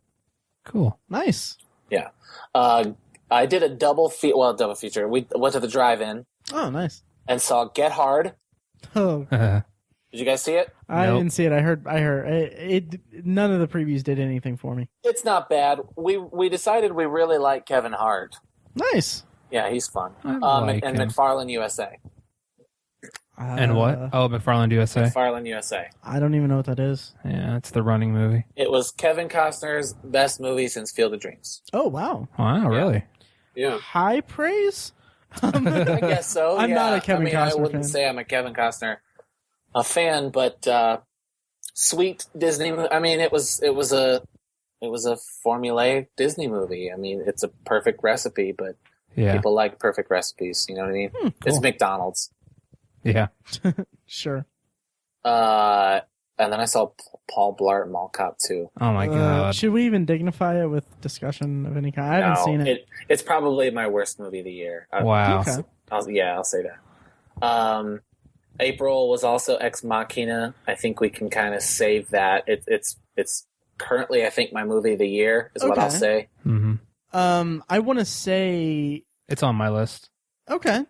Speaker 2: Cool.
Speaker 1: Nice.
Speaker 3: Yeah. I did a double feature. We went to the drive-in.
Speaker 1: Oh, nice.
Speaker 3: And saw Get Hard.
Speaker 1: Oh.
Speaker 3: Did you guys see it?
Speaker 1: I didn't see it. I heard it. None of the previews did anything for me.
Speaker 3: It's not bad. We decided we really like Kevin Hart.
Speaker 1: Nice.
Speaker 3: Yeah, he's fun.
Speaker 2: And
Speaker 3: McFarland USA.
Speaker 2: And what? Oh, McFarland USA.
Speaker 3: McFarland USA.
Speaker 1: I don't even know what that is.
Speaker 2: Yeah, it's the running movie.
Speaker 3: It was Kevin Costner's best movie since Field of Dreams.
Speaker 1: Oh, wow.
Speaker 2: Wow, really?
Speaker 3: Yeah.
Speaker 1: High praise?
Speaker 3: I guess so.
Speaker 1: I'm not a Kevin Costner
Speaker 3: I wouldn't
Speaker 1: fan.
Speaker 3: say I'm a Kevin Costner fan, but sweet Disney. I mean, it was a formulaic Disney movie. I mean, it's a perfect recipe, but people like perfect recipes. You know what I mean?
Speaker 1: Cool.
Speaker 3: It's McDonald's.
Speaker 2: Yeah.
Speaker 1: Sure.
Speaker 3: And then I saw Paul Blart Mall Cop 2.
Speaker 2: Oh my god.
Speaker 1: Should we even dignify it with discussion of any kind? I haven't seen it.
Speaker 3: It's probably my worst movie of the year.
Speaker 2: Wow.
Speaker 1: Okay.
Speaker 3: I'll say that. April was also Ex Machina. I think we can kind of save that. It's currently, I think, my movie of the year is what I'll say.
Speaker 2: Mm-hmm.
Speaker 1: I want to say
Speaker 2: It's on my list.
Speaker 1: okay.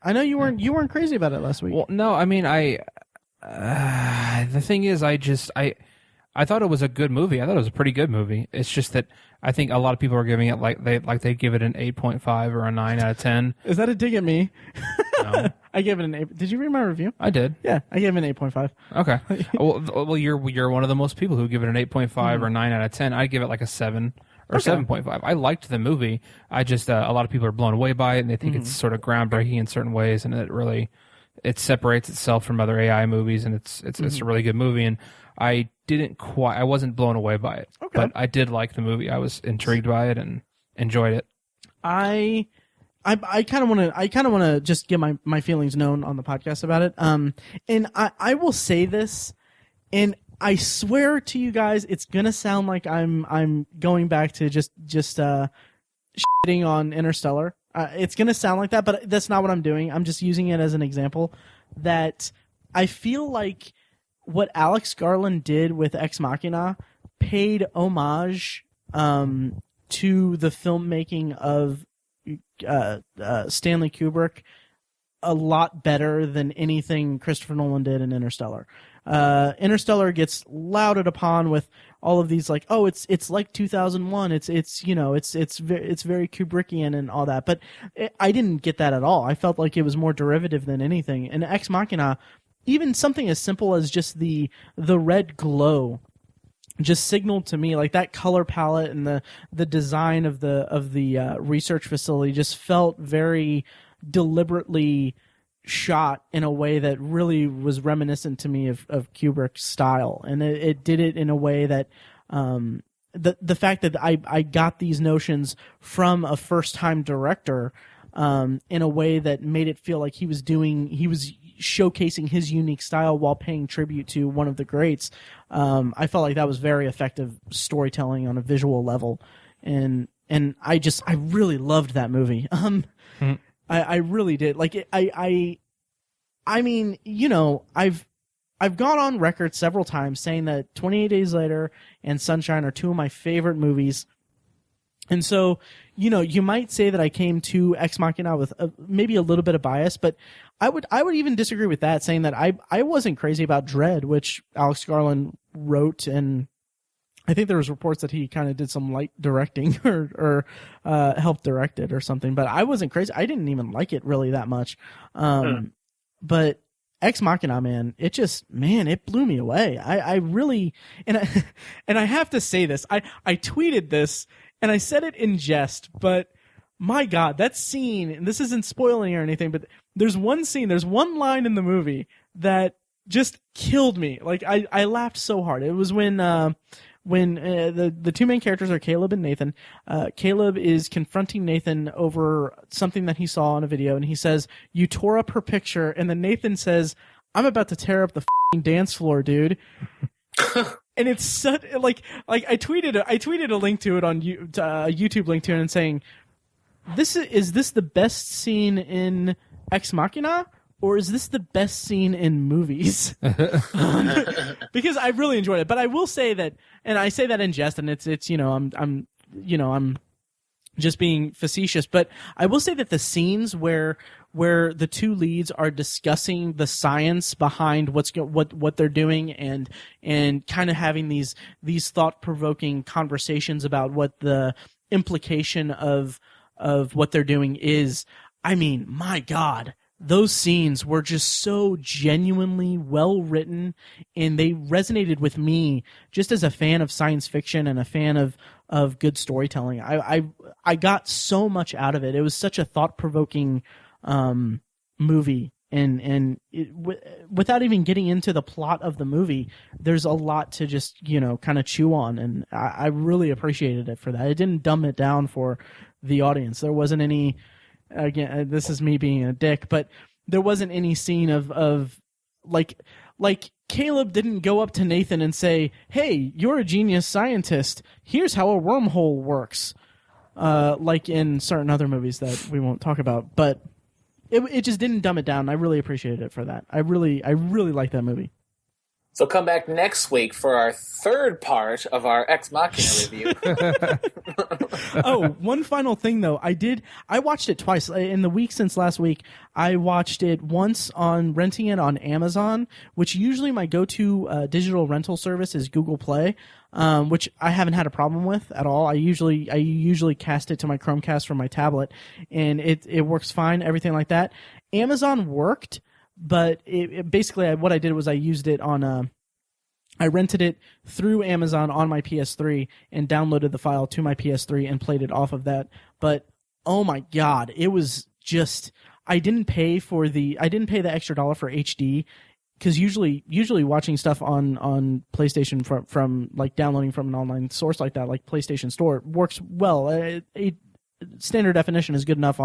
Speaker 1: I know you weren't crazy about it last week.
Speaker 2: Well, no, I mean, the thing is, I thought it was a good movie. I thought it was a pretty good movie. It's just that I think a lot of people are giving it they give it an 8.5 or a 9 out of 10.
Speaker 1: Is that a dig at me?
Speaker 2: No.
Speaker 1: I gave it an 8. Did you read my review?
Speaker 2: I did.
Speaker 1: Yeah, I gave it an 8.5.
Speaker 2: Okay. well, you're one of the most people who give it an 8.5 or 9 out of 10. I'd give it like a 7 or 7.5. I liked the movie. I just a lot of people are blown away by it, and they think it's sort of groundbreaking in certain ways, and it separates itself from other AI movies, and it's a really good movie. And I wasn't blown away by it, but I did like the movie. I was intrigued by it and enjoyed it.
Speaker 1: I kind of want to just get my feelings known on the podcast about it. And I will say this, and I swear to you guys, it's gonna sound like I'm going back to just shitting on Interstellar. It's gonna sound like that, but that's not what I'm doing. I'm just using it as an example that I feel like what Alex Garland did with Ex Machina paid homage to the filmmaking of Stanley Kubrick a lot better than anything Christopher Nolan did in Interstellar. Interstellar gets lauded upon with all of these like, oh, it's like 2001. It's very Kubrickian and all that. But I didn't get that at all. I felt like it was more derivative than anything. And Ex Machina, even something as simple as just the red glow just signaled to me, like that color palette and the design of the research facility just felt very deliberately shot in a way that really was reminiscent to me of Kubrick's style, and it did it in a way that the fact that I got these notions from a first time director in a way that made it feel like he was showcasing his unique style while paying tribute to one of the greats. I felt like that was very effective storytelling on a visual level, and I really loved that movie. I really did. Like I mean, you know, I've gone on record several times saying that 28 Days Later and Sunshine are two of my favorite movies. And so, you know, you might say that I came to Ex Machina with maybe a little bit of bias, but I would even disagree with that, saying that I wasn't crazy about Dread, which Alex Garland wrote, and I think there was reports that he kind of did some light directing or helped direct it or something, but I wasn't crazy. I didn't even like it really that much. But Ex Machina, man, it blew me away. I really, and I have to say this, I tweeted this and I said it in jest, but my God, that scene, and this isn't spoiling or anything, but there's one line in the movie that just killed me. Like I laughed so hard. It was when the two main characters are Caleb and Nathan. Caleb is confronting Nathan over something that he saw on a video, and he says, "You tore up her picture," and then Nathan says, "I'm about to tear up the f***ing dance floor, dude." And it's such like I tweeted a link to it on a YouTube link to it and saying, is this the best scene in Ex Machina? Or is this the best scene in movies? Because I really enjoyed it. But I will say that, and I say that in jest, and it's you know I'm just being facetious. But I will say that the scenes where the two leads are discussing the science behind what they're doing and kind of having these thought-provoking conversations about what the implication of what they're doing is. I mean, my God. those scenes were just so genuinely well written, and they resonated with me just as a fan of science fiction and a fan of good storytelling. I got so much out of it. It was such a thought-provoking movie, and without even getting into the plot of the movie, there's a lot to just kind of chew on, and I really appreciated it for that. It didn't dumb it down for the audience. There wasn't any. Again, this is me being a dick, but there wasn't any scene of like Caleb didn't go up to Nathan and say, "Hey, you're a genius scientist. Here's how a wormhole works," like in certain other movies that we won't talk about. But it just didn't dumb it down. I really appreciated it for that. I really like that movie.
Speaker 3: So come back next week for our third part of our Ex Machina review.
Speaker 1: Oh, one final thing though. I watched it twice. In the week since last week, I watched it once on renting it on Amazon, which usually my go-to digital rental service is Google Play, which I haven't had a problem with at all. I usually cast it to my Chromecast from my tablet, and it works fine, everything like that. Amazon worked, but basically what I did was I used it on I rented it through Amazon on my PS3 and downloaded the file to my PS3 and played it off of that. But oh my god, it was just I didn't pay the extra $1 for HD, because usually watching stuff on PlayStation from like downloading from an online source like that, like PlayStation Store, works well. Standard definition is good enough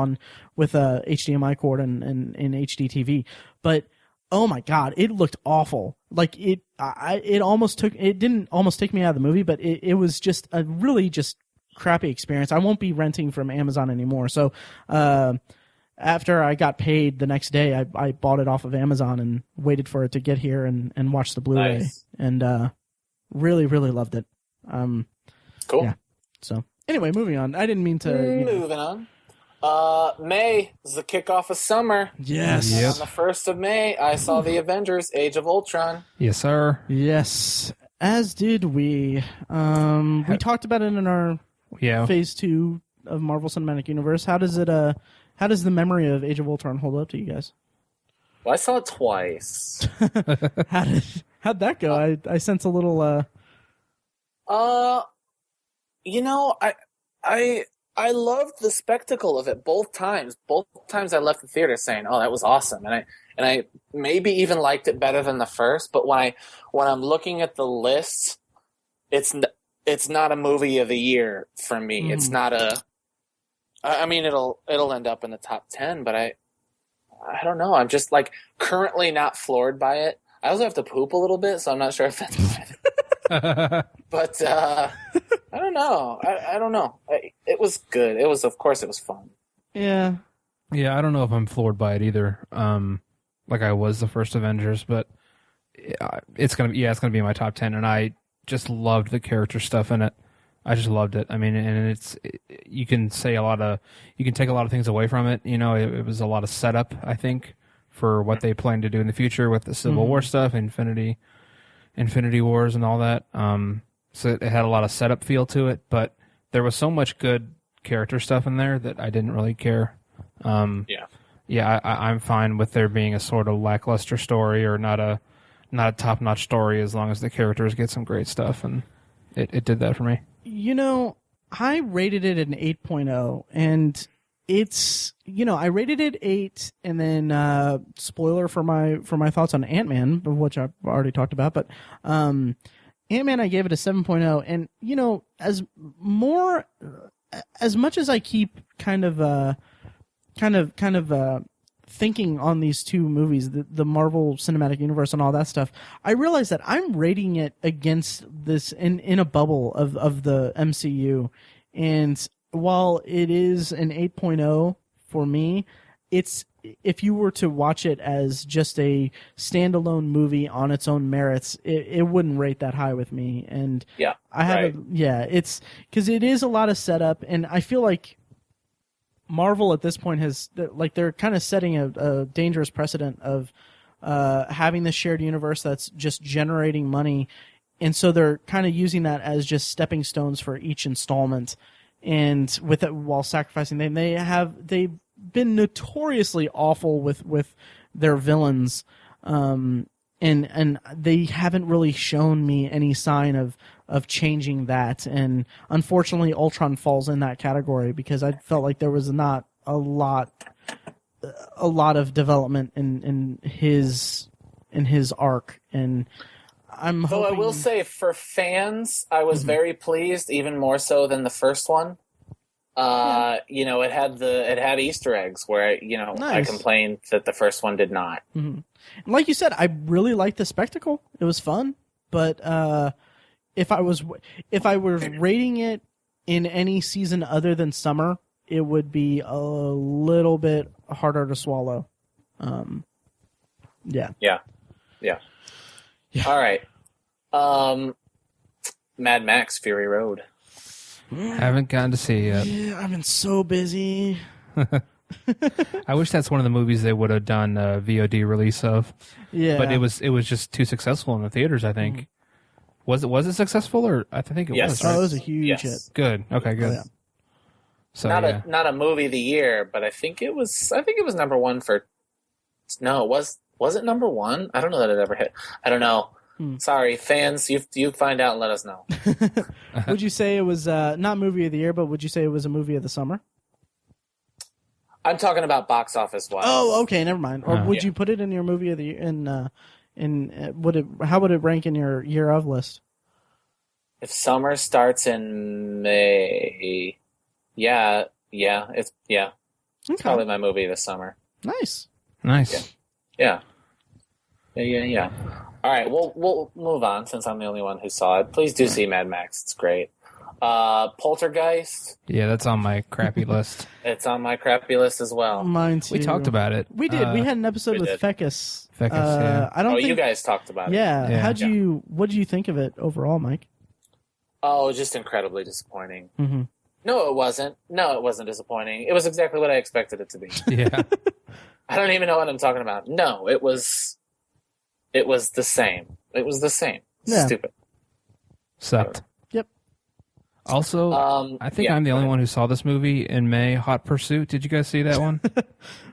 Speaker 1: with a HDMI cord and HD TV, but oh my god, it looked awful. Like it didn't almost take me out of the movie, but it was just a really just crappy experience. I won't be renting from Amazon anymore. So after I got paid the next day, I bought it off of Amazon and waited for it to get here and watched the Blu-ray. Nice. And really loved it.
Speaker 3: Cool.
Speaker 1: Yeah. So anyway, moving on. I didn't mean to.
Speaker 3: Moving on. May is the kickoff of summer.
Speaker 1: Yes.
Speaker 2: Yep.
Speaker 3: On the 1st of May, I saw the Avengers: Age of Ultron.
Speaker 2: Yes, sir.
Speaker 1: Yes. As did we. We talked about it in our Phase 2 of Marvel Cinematic Universe. How does the memory of Age of Ultron hold up to you guys?
Speaker 3: Well, I saw it twice.
Speaker 1: How'd that go? I sense a little.
Speaker 3: I loved the spectacle of it both times. Both times I left the theater saying, "Oh, that was awesome," and I maybe even liked it better than the first. But when I'm looking at the lists, it's not a movie of the year for me. Mm. It's not a. I mean, it'll end up in the top 10, but I don't know. I'm just like currently not floored by it. I also have to poop a little bit, so I'm not sure if that's bad. But I don't know. I don't know. It was good. Of course, it was fun.
Speaker 1: Yeah.
Speaker 2: Yeah, I don't know if I'm floored by it either. Like I was the first Avengers, but it's gonna be in my top 10, and I just loved the character stuff in it. I just loved it. I mean, and you can take a lot of things away from it. It was a lot of setup, I think, for what they plan to do in the future with the Civil War stuff, Infinity Wars and all that. So it had a lot of setup feel to it, but there was so much good character stuff in there that I didn't really care. I'm fine with there being a sort of lackluster story or not a top-notch story, as long as the characters get some great stuff, and it did that for me.
Speaker 1: I rated it an 8.0, and it's, I rated it 8, and then spoiler for my thoughts on Ant-Man, which I've already talked about, but Ant-Man, I gave it a 7.0, and as much as I keep kind of thinking on these two movies, the Marvel Cinematic Universe and all that stuff, I realize that I'm rating it against this in a bubble of the MCU, and while it is an 8.0 for me, it's, if you were to watch it as just a standalone movie on its own merits, it wouldn't rate that high with me. And
Speaker 3: yeah,
Speaker 1: it's because it is a lot of setup, and I feel like Marvel at this point they're kind of setting a dangerous precedent of having this shared universe that's just generating money, and so they're kind of using that as just stepping stones for each installment, and with it while sacrificing they been notoriously awful with their villains, and they haven't really shown me any sign of changing that. And unfortunately, Ultron falls in that category because I felt like there was not a lot of development in his arc. And I'm hoping...
Speaker 3: Though I will say, for fans, I was very pleased, even more so than the first one. You know, it had Easter eggs where, you know, I complained that the first one did not.
Speaker 1: Mm-hmm. Like you said, I really liked the spectacle. It was fun, but if I were rating it in any season other than summer, it would be a little bit harder to swallow. Yeah.
Speaker 3: All right. Mad Max Fury Road.
Speaker 2: Haven't gotten to see it yet.
Speaker 1: Yeah, I've been so busy.
Speaker 2: I wish that's one of the movies they would have done a VOD release of.
Speaker 1: Yeah,
Speaker 2: but it was just too successful in the theaters, I think. Was it successful, or I think it was? Right?
Speaker 1: Oh, it was a huge hit.
Speaker 2: Good. Okay, good.
Speaker 1: Oh, yeah.
Speaker 2: So
Speaker 3: not a movie of the year, but I think it was number one for. No, was it number one? I don't know that it ever hit. I don't know. Sorry, fans. You find out and let us know.
Speaker 1: Would you say it was not movie of the year, but would you say it was a movie of the summer?
Speaker 3: I'm talking about box office wise.
Speaker 1: Oh, okay, never mind. Or would you put it in your movie of the year? How would it rank in your year of list?
Speaker 3: If summer starts in May, it's probably my movie this summer.
Speaker 1: Nice.
Speaker 3: Yeah. All right, we'll move on since I'm the only one who saw it. Please do see Mad Max; it's great. Poltergeist.
Speaker 2: Yeah, that's on my crappy list.
Speaker 3: It's on my crappy list as well.
Speaker 1: Mine too.
Speaker 2: We talked about it.
Speaker 1: We did. We had an episode with Fecus.
Speaker 2: Yeah.
Speaker 1: I don't think
Speaker 3: you guys talked about it.
Speaker 1: Yeah. What did you think of it overall, Mike?
Speaker 3: Oh, just incredibly disappointing.
Speaker 1: Mm-hmm.
Speaker 3: No, it wasn't. No, it wasn't disappointing. It was exactly what I expected it to be.
Speaker 2: Yeah.
Speaker 3: I don't even know what I'm talking about. No, it was the same. It was the same.
Speaker 1: Yeah.
Speaker 3: Stupid.
Speaker 2: Sucked.
Speaker 1: Yep.
Speaker 2: Also, I think I'm the only one who saw this movie in May. Hot Pursuit. Did you guys see that one?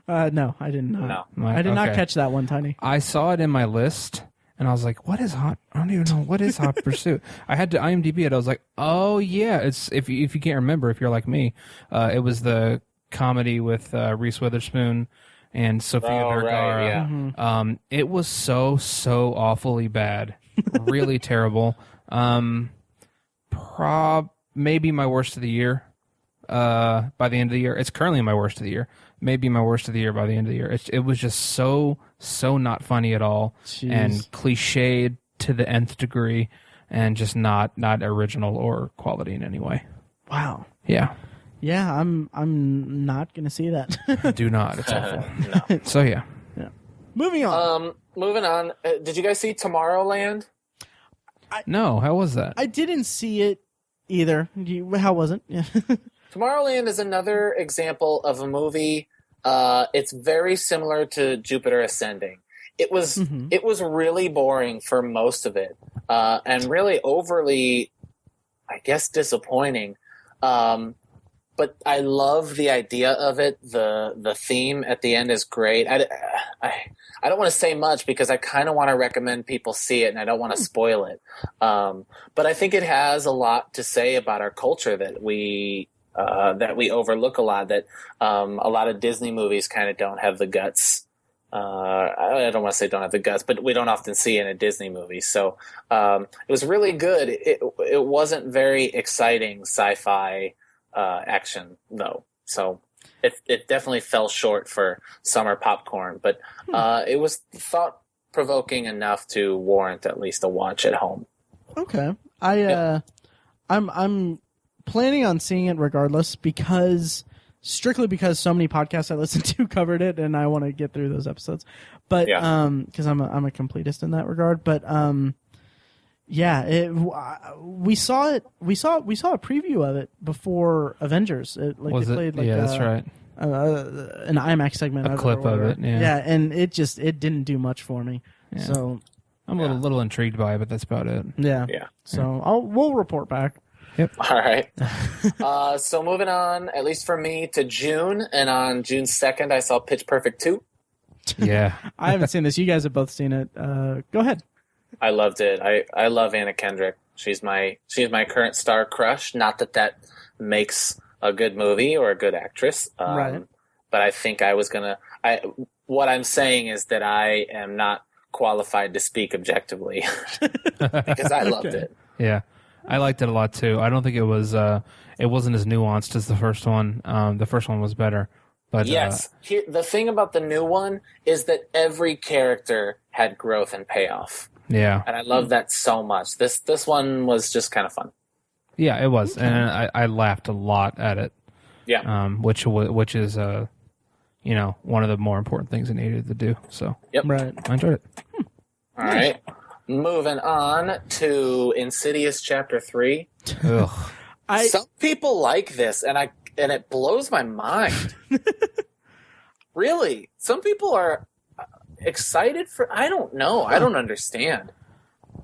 Speaker 1: No, I did not. No. I did not catch that one, Tiny.
Speaker 2: I saw it in my list, and I was like, "What is Hot? I don't even know what is Hot Pursuit." I had to IMDb it. I was like, "Oh yeah, it's if you can't remember, if you're like me, it was the comedy with Reese Witherspoon and Sofia Vergara.
Speaker 3: Right, yeah.
Speaker 1: Mm-hmm.
Speaker 2: It was so awfully bad, really terrible. Maybe my worst of the year. By the end of the year, it's currently my worst of the year. Maybe my worst of the year by the end of the year. It was just so not funny at all.
Speaker 1: Jeez.
Speaker 2: And cliched to the nth degree, and just not original or quality in any way.
Speaker 1: Wow.
Speaker 2: Yeah.
Speaker 1: Yeah, I'm not gonna see that.
Speaker 2: Do not. It's awful.
Speaker 3: No.
Speaker 2: So yeah.
Speaker 1: Moving on.
Speaker 3: Moving on. Did you guys see Tomorrowland?
Speaker 2: No. How was that?
Speaker 1: I didn't see it either. How was it? Yeah.
Speaker 3: Tomorrowland is another example of a movie. It's very similar to Jupiter Ascending. It was really boring for most of it, and really overly, I guess, disappointing. But I love the idea of it. The theme at the end is great. I don't want to say much because I kind of want to recommend people see it, and I don't want to spoil it. But I think it has a lot to say about our culture that we overlook a lot. That a lot of Disney movies kind of don't have the guts. I don't want to say don't have the guts, but we don't often see in a Disney movie. So it was really good. It wasn't very exciting sci-fi action though, so it definitely fell short for summer popcorn, but it was thought-provoking enough to warrant at least a watch at home.
Speaker 1: Okay. I'm planning on seeing it regardless strictly because so many podcasts I listen to covered it, and I want to get through those episodes. But because I'm a completist in that regard. But we saw it. We saw a preview of it before Avengers. That's
Speaker 2: right.
Speaker 1: An IMAX segment.
Speaker 2: A clip of it. Yeah.
Speaker 1: And it didn't do much for me.
Speaker 2: Yeah.
Speaker 1: So
Speaker 2: I'm a little intrigued by it, but that's about it.
Speaker 1: Yeah. So we'll report back.
Speaker 2: Yep.
Speaker 3: All right. So moving on, at least for me, to June, and on June 2nd, I saw Pitch Perfect 2.
Speaker 2: Yeah.
Speaker 1: I haven't seen this. You guys have both seen it. Go ahead.
Speaker 3: I loved it. I love Anna Kendrick. She's my current star crush. Not that makes a good movie or a good actress.
Speaker 1: Right.
Speaker 3: But I think what I'm saying is that I am not qualified to speak objectively because I loved it.
Speaker 2: Yeah. I liked it a lot too. I don't think it wasn't as nuanced as the first one. The first one was better. But
Speaker 3: yes. The thing about the new one is that every character had growth and payoff.
Speaker 2: Yeah.
Speaker 3: And I love that so much. This one was just kind of fun.
Speaker 2: Yeah, it was. Okay. And I laughed a lot at it.
Speaker 3: Yeah.
Speaker 2: Which is one of the more important things it needed to do. So
Speaker 3: yep.
Speaker 1: Right.
Speaker 2: I enjoyed it.
Speaker 3: All right. Moving on to Insidious Chapter 3.
Speaker 2: Ugh.
Speaker 3: Some people like this, and it blows my mind. Really, some people are excited for. I don't know. I don't understand.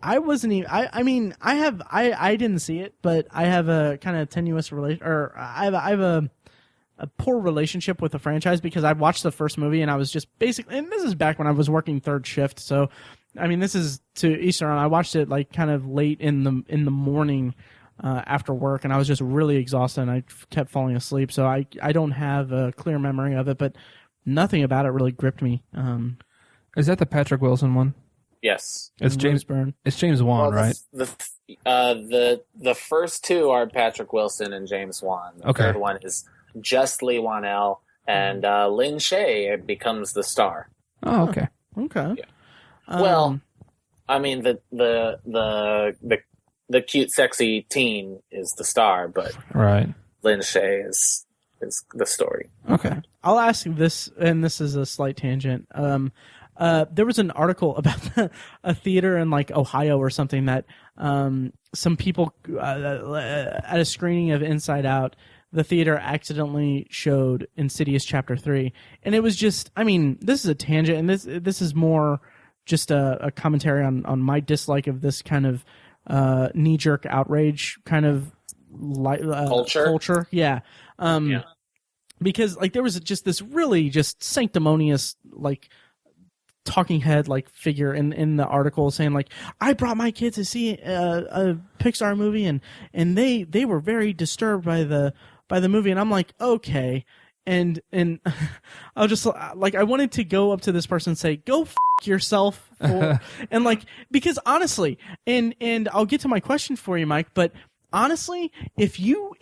Speaker 1: I wasn't even. I mean, I didn't see it, but I have a kind of tenuous relation, or I have a poor relationship with the franchise because I watched the first movie and I was just basically, and this is back when I was working third shift, so I mean, this is to Eastern. I watched it like kind of late in the morning after work, and I was just really exhausted, and I kept falling asleep. So I don't have a clear memory of it, but nothing about it really gripped me.
Speaker 2: Is that the Patrick Wilson one?
Speaker 3: Yes,
Speaker 2: it's James
Speaker 1: Byrne.
Speaker 2: It's James Wan, right?
Speaker 3: The first two are Patrick Wilson and James Wan. The third one is just Lee Wanell, and Lin Shaye becomes the star.
Speaker 2: Oh, okay.
Speaker 1: Okay.
Speaker 3: Yeah. Well, I mean the cute, sexy teen is the star, but
Speaker 2: right.
Speaker 3: Lin Shaye is the story.
Speaker 1: Okay. I'll ask this, and this is a slight tangent. There was an article about a theater in like Ohio or something that some people at a screening of Inside Out, the theater accidentally showed Insidious Chapter 3, and it was just, I mean, this is a tangent, and this is more just a commentary on my dislike of this kind of knee-jerk outrage kind of culture. Yeah.
Speaker 3: Yeah.
Speaker 1: Because like there was just this really just sanctimonious like talking head like figure in the article saying like, I brought my kids to see a Pixar movie and they were very disturbed by the movie, and I'm like, okay. And I was just like, I wanted to go up to this person and say, go f*** yourself. And like, because honestly, and I'll get to my question for you, Mike, but honestly, if you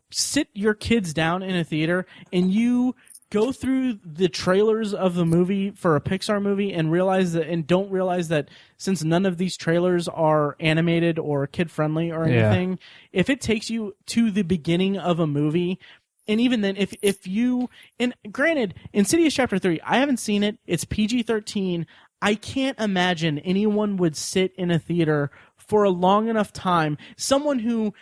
Speaker 1: sit your kids down in a theater and you go through the trailers of the movie for a Pixar movie and don't realize that since none of these trailers are animated or kid friendly or anything, if it takes you to the beginning of a movie, and even then, if you, and granted, Insidious Chapter 3, I haven't seen it. It's PG-13. I can't imagine anyone would sit in a theater for a long enough time. Someone who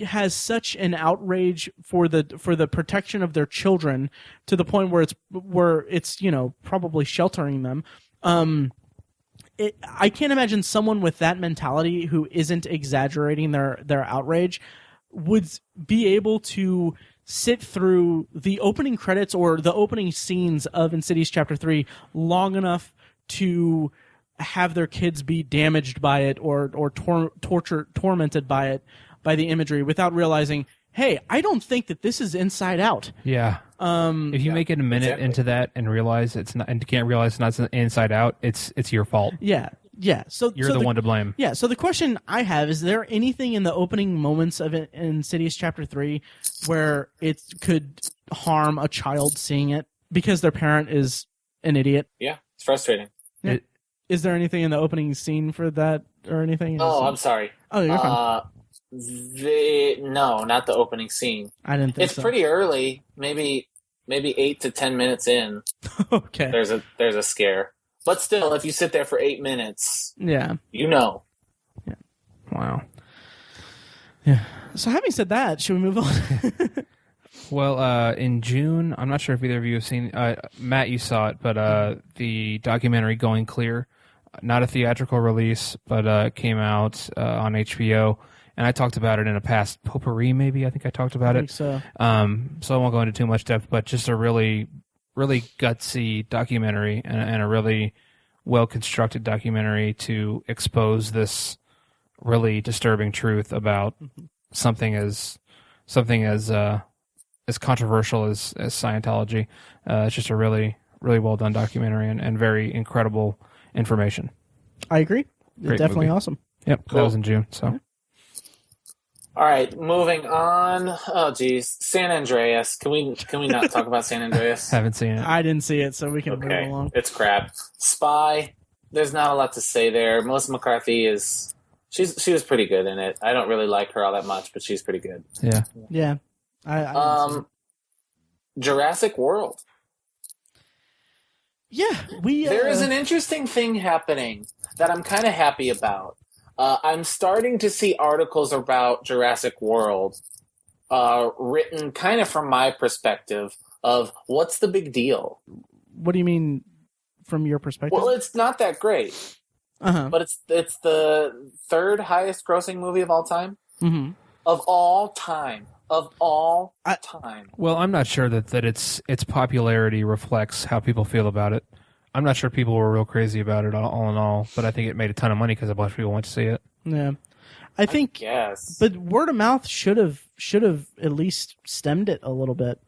Speaker 1: has such an outrage for the protection of their children to the point where it's probably sheltering them. I can't imagine someone with that mentality who isn't exaggerating their outrage would be able to sit through the opening credits or the opening scenes of Insidious Chapter 3 long enough to have their kids be damaged by it or tormented by it, by the imagery, without realizing, hey, I don't think that this is Inside Out.
Speaker 2: Yeah. If you make it a minute into that and realize it's not, and can't realize it's not Inside Out, it's your fault.
Speaker 1: Yeah. Yeah, so
Speaker 2: you're the one to blame.
Speaker 1: Yeah, so the question I have is there anything in the opening moments of Insidious Chapter 3 where it could harm a child seeing it because their parent is an idiot?
Speaker 3: Yeah, it's frustrating.
Speaker 1: Yeah. Is there anything in the opening scene for that or anything?
Speaker 3: I'm sorry.
Speaker 1: Oh, you're fine.
Speaker 3: No, not the opening scene.
Speaker 1: I didn't think
Speaker 3: it's pretty early, maybe 8 to 10 minutes in.
Speaker 1: Okay.
Speaker 3: There's a scare. But still, if you sit there for 8 minutes,
Speaker 1: yeah,
Speaker 3: Yeah.
Speaker 2: Wow.
Speaker 1: Yeah. So having said that, should we move on?
Speaker 2: Well, in June, I'm not sure if either of you have seen, Matt, you saw it, but the documentary Going Clear, not a theatrical release, but came out on HBO, and I talked about it in a past potpourri. Maybe I think I talked about it.
Speaker 1: So
Speaker 2: So I won't go into too much depth, but just a really, really gutsy documentary and a really well constructed documentary to expose this really disturbing truth about something as controversial as Scientology. It's just a really, really well done documentary and very incredible information.
Speaker 1: I agree.
Speaker 2: Great
Speaker 1: Definitely
Speaker 2: movie.
Speaker 1: awesome.
Speaker 2: Yep,
Speaker 3: Cool.
Speaker 2: that was in June. So
Speaker 3: All right, moving on. Oh, geez, San Andreas. Can we not talk about San Andreas?
Speaker 2: haven't seen it.
Speaker 1: I didn't see it, so we can move
Speaker 3: Okay,
Speaker 1: along.
Speaker 3: it's crap. Spy. There's not a lot to say there. Melissa McCarthy she was pretty good in it. I don't really like her all that much, but she's pretty good.
Speaker 2: Yeah.
Speaker 1: Yeah. I didn't see it.
Speaker 3: Jurassic World.
Speaker 1: Yeah,
Speaker 3: There is an interesting thing happening that I'm kind of happy about. I'm starting to see articles about Jurassic World written kind of from my perspective of what's the big deal.
Speaker 1: What do you mean from your perspective?
Speaker 3: Well, it's not that great,
Speaker 1: Uh-huh.
Speaker 3: but it's the third highest grossing movie of all time.
Speaker 1: Mm-hmm.
Speaker 3: Of all time. Of all time.
Speaker 2: Well, I'm not sure that its popularity reflects how people feel about it. I'm not sure people were real crazy about it all in all, but I think it made a ton of money because a bunch of people went to see it.
Speaker 1: Yeah. I think
Speaker 3: Yes.
Speaker 1: but word of mouth should have at least stemmed it a little bit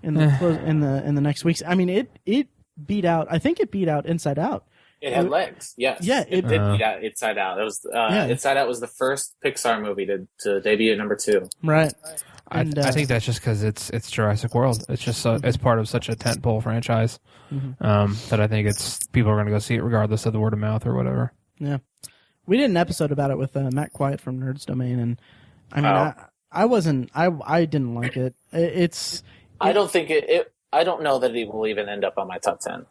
Speaker 1: in the next weeks. I mean, it beat out. I think it beat out Inside Out.
Speaker 3: It had legs, yes.
Speaker 1: Yeah,
Speaker 3: it did beat out Inside Out. It was Inside Out was the first Pixar movie to debut at number 2.
Speaker 1: Right.
Speaker 2: I think that's just because it's Jurassic World. It's just it's part of such a tentpole franchise that I think people are going to go see it regardless of the word of mouth or whatever.
Speaker 1: Yeah. We did an episode about it with Matt Quiet from Nerds Domain, and I mean, I didn't like it.
Speaker 3: I don't think I don't know that it will even end up on my top 10.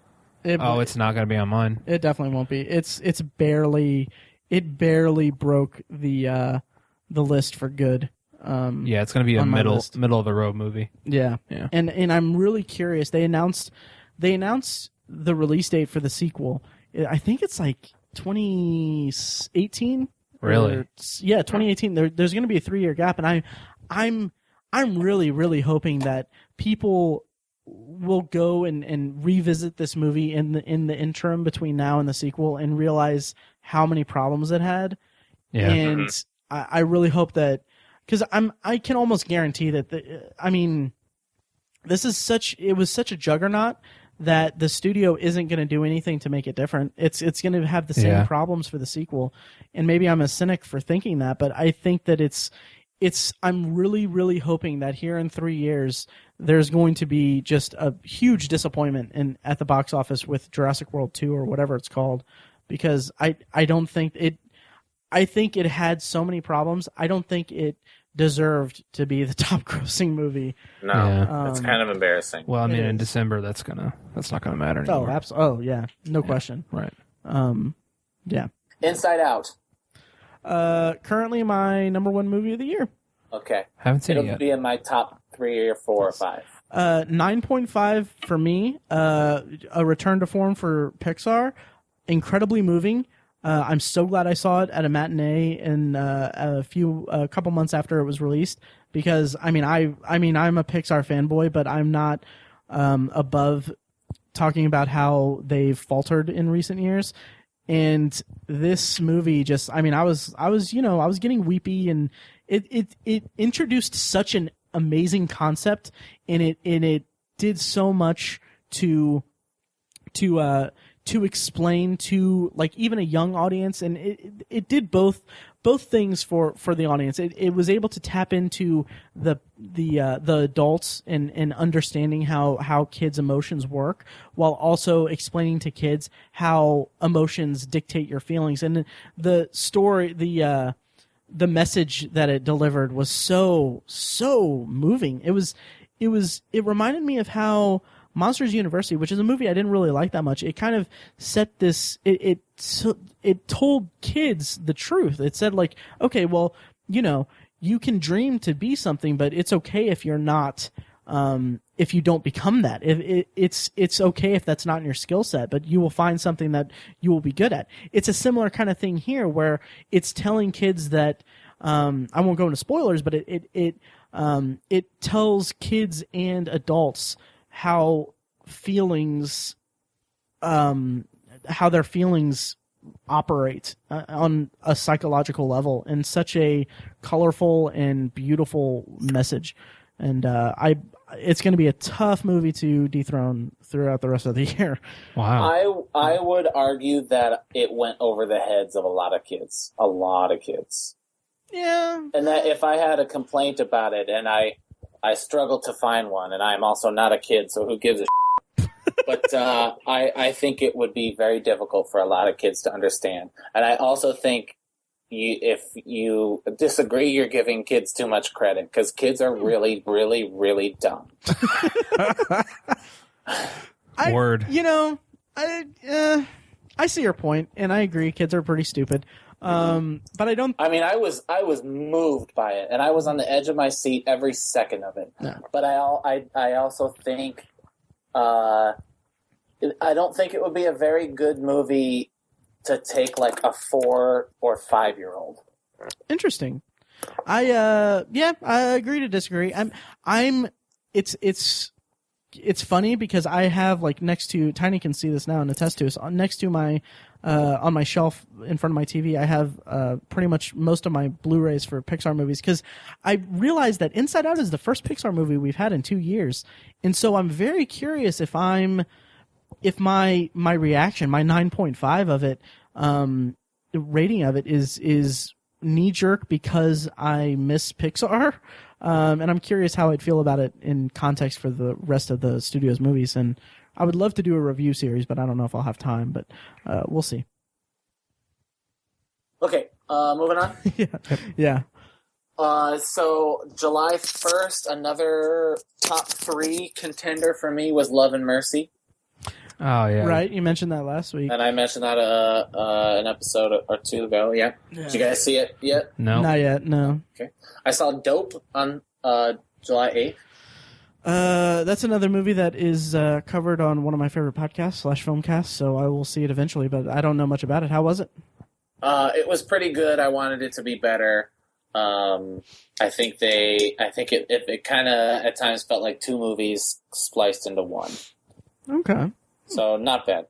Speaker 2: It's not going to be on mine.
Speaker 1: It definitely won't be. It barely broke the list for good.
Speaker 2: Yeah, it's going to be a middle of the road movie.
Speaker 1: Yeah. And I'm really curious. They announced the release date for the sequel. I think it's like 2018.
Speaker 2: Really?
Speaker 1: Yeah, 2018. There's going to be a 3-year gap, and I'm really, really hoping that people will go and revisit this movie in the interim between now and the sequel and realize how many problems it had.
Speaker 2: Yeah.
Speaker 1: And I really hope that, because I can almost guarantee that it was such a juggernaut that the studio isn't going to do anything to make it different. It's going to have the same problems for the sequel, and maybe I'm a cynic for thinking that, but I think that I'm really, really hoping that here in 3 years there's going to be just a huge disappointment at the box office with Jurassic World 2 or whatever it's called, because I don't think it. I think it had so many problems. I don't think it deserved to be the top grossing movie.
Speaker 3: No, it's kind of embarrassing.
Speaker 2: Well, I mean, in December, that's not gonna matter anymore.
Speaker 1: Oh, yeah, no question.
Speaker 2: Right.
Speaker 1: Yeah.
Speaker 3: Inside Out.
Speaker 1: Currently my number 1 movie of the year.
Speaker 3: Okay.
Speaker 2: Haven't seen it
Speaker 3: It'll
Speaker 2: yet.
Speaker 3: be in my top 3 or 4 or 5.
Speaker 1: 9.5 for me. A return to form for Pixar. Incredibly moving. I'm so glad I saw it at a matinee in a couple months after it was released, because I'm a Pixar fanboy, but I'm not above talking about how they've faltered in recent years. And this movie I was getting weepy, and it introduced such an amazing concept, and it did so much to explain to, like, even a young audience, and it did both things for the audience. It was able to tap into the adults and understanding how kids' emotions work, while also explaining to kids how emotions dictate your feelings. And the story, the message that it delivered was so moving. It reminded me of how Monsters University, which is a movie I didn't really like that much, it kind of set this. It told kids the truth. It said, like, okay, well, you can dream to be something, but it's okay if you're not. If you don't become that, it's okay if that's not in your skill set, but you will find something that you will be good at. It's a similar kind of thing here, where it's telling kids that I won't go into spoilers, but it tells kids and adults how feelings, how their feelings operate on a psychological level in such a colorful and beautiful message. And it's going to be a tough movie to dethrone throughout the rest of the year.
Speaker 2: Wow.
Speaker 3: I would argue that it went over the heads of a lot of kids. A lot of kids.
Speaker 1: Yeah.
Speaker 3: And that if I had a complaint about it, and I struggled to find one, and I'm also not a kid, so who gives a shit? But I think it would be very difficult for a lot of kids to understand. And I also think if you disagree, you're giving kids too much credit, because kids are really, really, really dumb.
Speaker 2: Word.
Speaker 1: I see your point, and I agree. Kids are pretty stupid. But I don't.
Speaker 3: I mean, I was moved by it, and I was on the edge of my seat every second of it.
Speaker 1: No.
Speaker 3: But I also think I don't think it would be a very good movie to take like a 4 or 5-year-old.
Speaker 1: Interesting. I agree to disagree. It's funny because I have like next to Tiny can see this now and attest to this. Next to my on my shelf in front of my TV, I have pretty much most of my Blu-rays for Pixar movies, because I realized that Inside Out is the first Pixar movie we've had in 2 years, and so I'm very curious if my reaction, my 9.5 of it, rating of it is knee jerk because I miss Pixar. And I'm curious how I'd feel about it in context for the rest of the studio's movies. And I would love to do a review series, but I don't know if I'll have time. But we'll see.
Speaker 3: Okay, moving on.
Speaker 1: Yeah.
Speaker 3: So July 1st, another top 3 contender for me was Love and Mercy.
Speaker 2: Oh, yeah.
Speaker 1: Right, you mentioned that last week.
Speaker 3: And I mentioned that an episode or 2 ago, yeah. Did you guys see it yet?
Speaker 2: No.
Speaker 1: Not yet, no.
Speaker 3: Okay. I saw Dope on July 8th.
Speaker 1: That's another movie that is covered on one of my favorite podcasts / filmcasts, so I will see it eventually, but I don't know much about it. How was it?
Speaker 3: It was pretty good. I wanted it to be better. I think it kind of at times felt like 2 movies spliced into one.
Speaker 1: Okay.
Speaker 3: So not bad.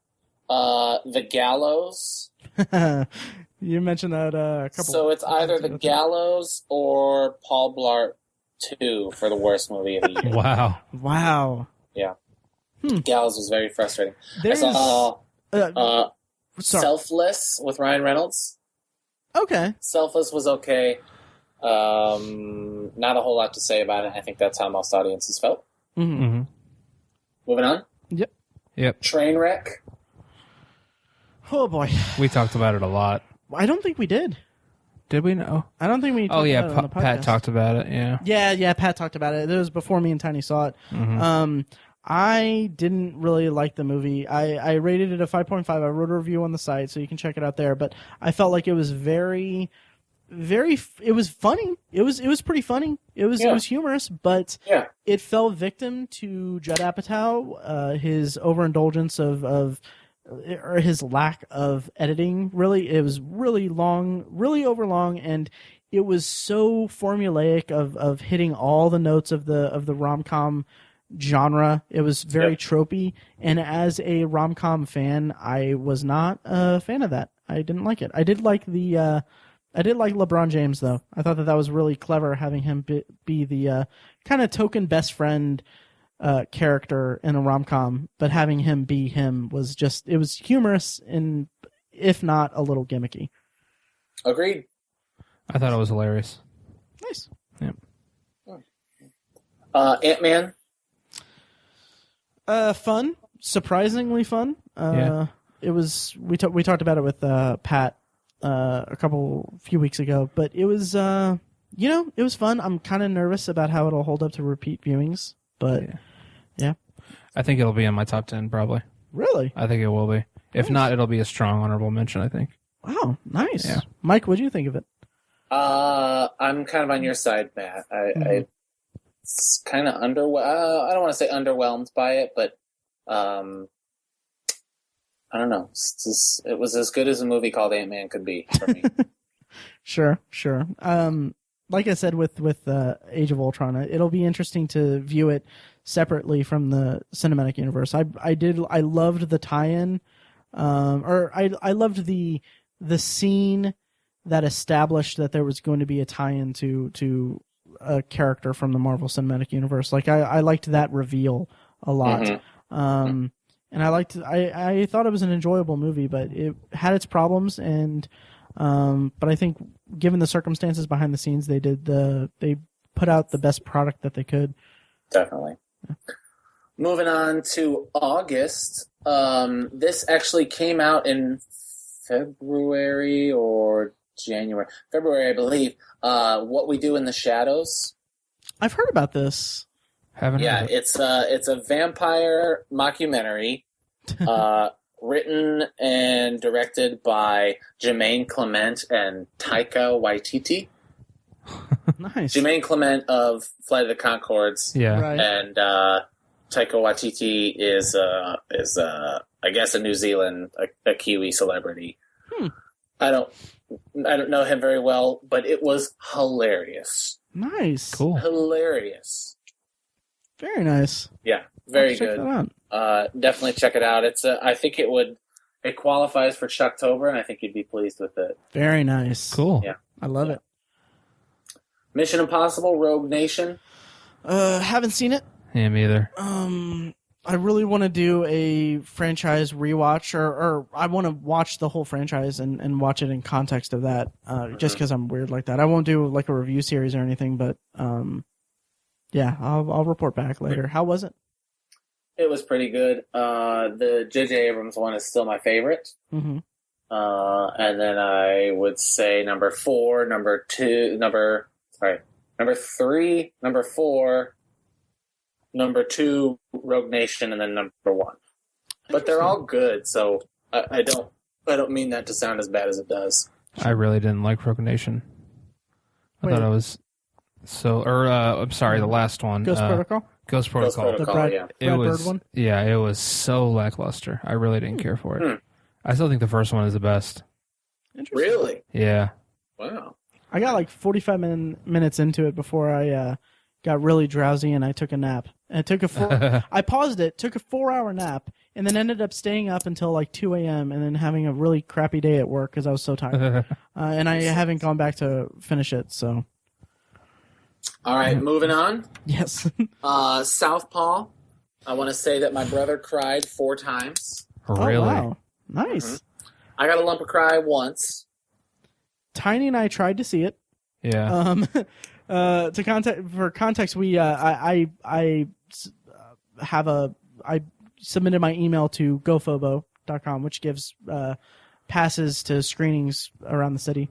Speaker 3: The Gallows.
Speaker 1: You mentioned that a couple.
Speaker 3: So it's either The Gallows or Paul Blart 2 for the worst movie of the year.
Speaker 2: Wow.
Speaker 3: Yeah. Gallows was very frustrating.
Speaker 1: There's,
Speaker 3: I saw
Speaker 1: sorry.
Speaker 3: Selfless with Ryan Reynolds.
Speaker 1: Okay.
Speaker 3: Selfless was okay. Not a whole lot to say about it. I think that's how most audiences felt.
Speaker 1: Mm-hmm.
Speaker 2: Mm-hmm.
Speaker 3: Moving on.
Speaker 2: Yep.
Speaker 3: Trainwreck.
Speaker 1: Oh boy.
Speaker 2: We talked about it a lot.
Speaker 1: I don't think we did.
Speaker 2: Did we know?
Speaker 1: I don't think we.
Speaker 2: Oh, yeah.
Speaker 1: About it on the
Speaker 2: Pat
Speaker 1: podcast.
Speaker 2: talked about it, yeah.
Speaker 1: Yeah. Pat talked about it. It was before me and Tiny saw it.
Speaker 2: Mm-hmm.
Speaker 1: I didn't really like the movie. I rated it a 5.5. I wrote a review on the site, so you can check it out there. But I felt like it was very. It was funny. It was pretty funny. It was humorous, but it fell victim to Judd Apatow, his overindulgence or his lack of editing. Really, it was really long, really overlong, and it was so formulaic of hitting all the notes of the rom-com genre. It was very tropey, and as a rom-com fan, I was not a fan of that. I didn't like it. I did like LeBron James, though. I thought that was really clever, having him be the kind of token best friend character in a rom-com, but having him be him was it was humorous and, if not, a little gimmicky.
Speaker 3: Agreed.
Speaker 2: I thought it was hilarious.
Speaker 1: Nice.
Speaker 2: Yep.
Speaker 3: Ant-Man.
Speaker 1: Fun. Surprisingly fun. It was. We talked about it with Pat a few weeks ago, but it was it was fun. I'm kind of nervous about how it'll hold up to repeat viewings, but yeah.
Speaker 2: I think it'll be in my top 10 probably.
Speaker 1: Really?
Speaker 2: I think it will be. If not, it'll be a strong honorable mention, I think.
Speaker 1: Wow, nice.
Speaker 2: Yeah.
Speaker 1: Mike, what do you think of it?
Speaker 3: I'm kind of on your side, Matt. I it's kind of I don't want to say underwhelmed by it, but I don't know. It was as good as a movie called Ant-Man could be for me.
Speaker 1: Sure. Like I said with Age of Ultron, it'll be interesting to view it separately from the cinematic universe. I loved the tie-in, or I loved the scene that established that there was going to be a tie-in to a character from the Marvel Cinematic Universe. Like I liked that reveal a lot. Mm-hmm. And I thought it was an enjoyable movie, but it had its problems, and but I think given the circumstances behind the scenes, they put out the best product that they could.
Speaker 3: Definitely. Yeah. Moving on to August. This actually came out in February or January. February, I believe. What We Do in the Shadows.
Speaker 1: I've heard about this.
Speaker 2: Haven't heard it.
Speaker 3: It's a vampire mockumentary, written and directed by Jermaine Clement and Taika Waititi.
Speaker 1: Nice.
Speaker 3: Jermaine Clement of Flight of the Conchords.
Speaker 2: Yeah.
Speaker 1: Right.
Speaker 3: And Taika Waititi is I guess a New Zealand a Kiwi celebrity. I don't know him very well, but it was hilarious.
Speaker 1: Nice.
Speaker 2: Cool.
Speaker 3: Hilarious.
Speaker 1: Very nice.
Speaker 3: Yeah, very
Speaker 1: Check
Speaker 3: good.
Speaker 1: that out.
Speaker 3: Definitely check it out. I think it qualifies for Shocktober, and I think you'd be pleased with it.
Speaker 1: Very nice.
Speaker 2: Cool.
Speaker 3: Yeah.
Speaker 1: I love it.
Speaker 3: Mission Impossible: Rogue Nation.
Speaker 1: Haven't seen it.
Speaker 2: Yeah, me either.
Speaker 1: I really want to do a franchise rewatch, or I want to watch the whole franchise and watch it in context of that, just because I'm weird like that. I won't do like a review series or anything, but yeah, I'll report back later. How was it?
Speaker 3: It was pretty good. The J.J. Abrams one is still my favorite.
Speaker 1: Mm-hmm.
Speaker 3: And then I would say number 4, number 3, number 4, number 2, Rogue Nation, and then number 1. But they're all good, so I don't mean that to sound as bad as it does.
Speaker 2: I really didn't like Rogue Nation. I thought it was I'm sorry, the last one.
Speaker 1: Ghost Protocol?
Speaker 2: Ghost Protocol.
Speaker 3: The
Speaker 1: Brad Bird one?
Speaker 2: Yeah, it was so lackluster. I really didn't care for it. I still think the first one is the best.
Speaker 1: Interesting.
Speaker 3: Really?
Speaker 2: Yeah.
Speaker 3: Wow.
Speaker 1: I got like 45 minutes into it before I got really drowsy and I took a nap. And I paused it, took a 4-hour nap, and then ended up staying up until like 2 a.m. and then having a really crappy day at work because I was so tired. And I haven't gone back to finish it, so.
Speaker 3: All right, moving on.
Speaker 1: Yes.
Speaker 3: Southpaw. I want to say that my brother cried 4 times.
Speaker 2: Really?
Speaker 1: Oh, wow. Nice.
Speaker 3: Mm-hmm. I got a lump of cry once.
Speaker 1: Tiny and I tried to see it.
Speaker 2: Yeah.
Speaker 1: For context, I submitted my email to gophobo.com, which gives passes to screenings around the city,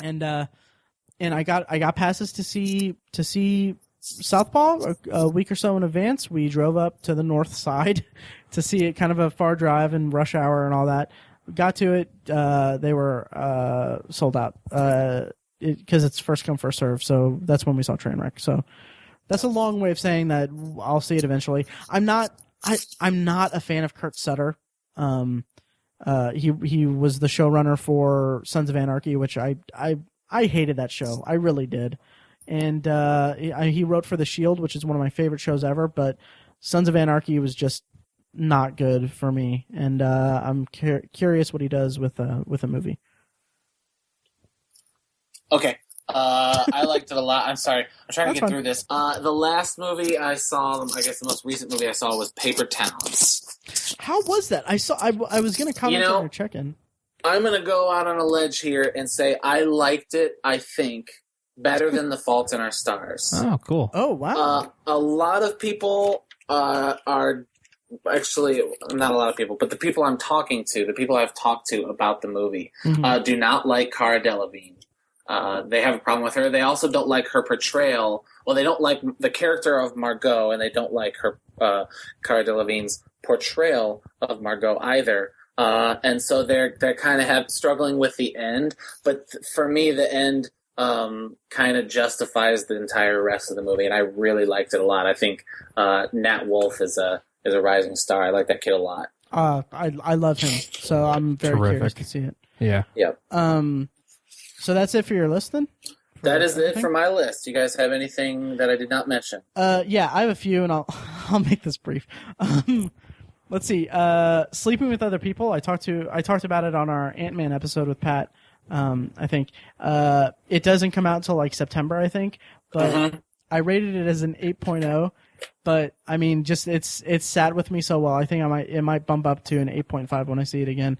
Speaker 1: and I got passes to see Southpaw a week or so in advance. We drove up to the north side to see it, kind of a far drive and rush hour and all that. Got to it, they were sold out. Because it's first come first serve, so that's when we saw Trainwreck. So that's a long way of saying that I'll see it eventually. I'm not a fan of Kurt Sutter. He was the showrunner for Sons of Anarchy, which I hated that show. I really did. And he wrote for The Shield, which is one of my favorite shows ever. But Sons of Anarchy was just not good for me, and I'm curious what he does with a movie.
Speaker 3: Okay. I liked it a lot. I'm sorry. I'm trying to get through this. The last movie I saw, I guess the most recent movie I saw was Paper Towns.
Speaker 1: How was that? I was going to comment on your check-in.
Speaker 3: I'm going to go out on a ledge here and say I liked it, I think, better than The Fault in Our Stars.
Speaker 2: Oh, cool.
Speaker 1: Oh, wow.
Speaker 3: A lot of people are... Actually, not a lot of people, but the people I'm talking to, the people I've talked to about the movie, do not like Cara Delevingne. They have a problem with her. They also don't like her portrayal. Well, they don't like the character of Margot, and they don't like her Cara Delevingne's portrayal of Margot either. And so they're kind of struggling with the end. But for me, the end kind of justifies the entire rest of the movie, and I really liked it a lot. I think Nat Wolff is a rising star. I like that kid a lot.
Speaker 1: I love him, so I'm very curious to see it.
Speaker 2: Yeah.
Speaker 3: Yep.
Speaker 1: So that's it for your list then?
Speaker 3: That is it for my list. You guys have anything that I did not mention?
Speaker 1: Yeah, I have a few, and I'll make this brief. Let's see. Sleeping with Other People. I talked about it on our Ant-Man episode with Pat. I think it doesn't come out until like September, I think, but I rated it as an 8.0. But I mean, just it's sat with me so well. I think it might bump up to an 8.5 when I see it again.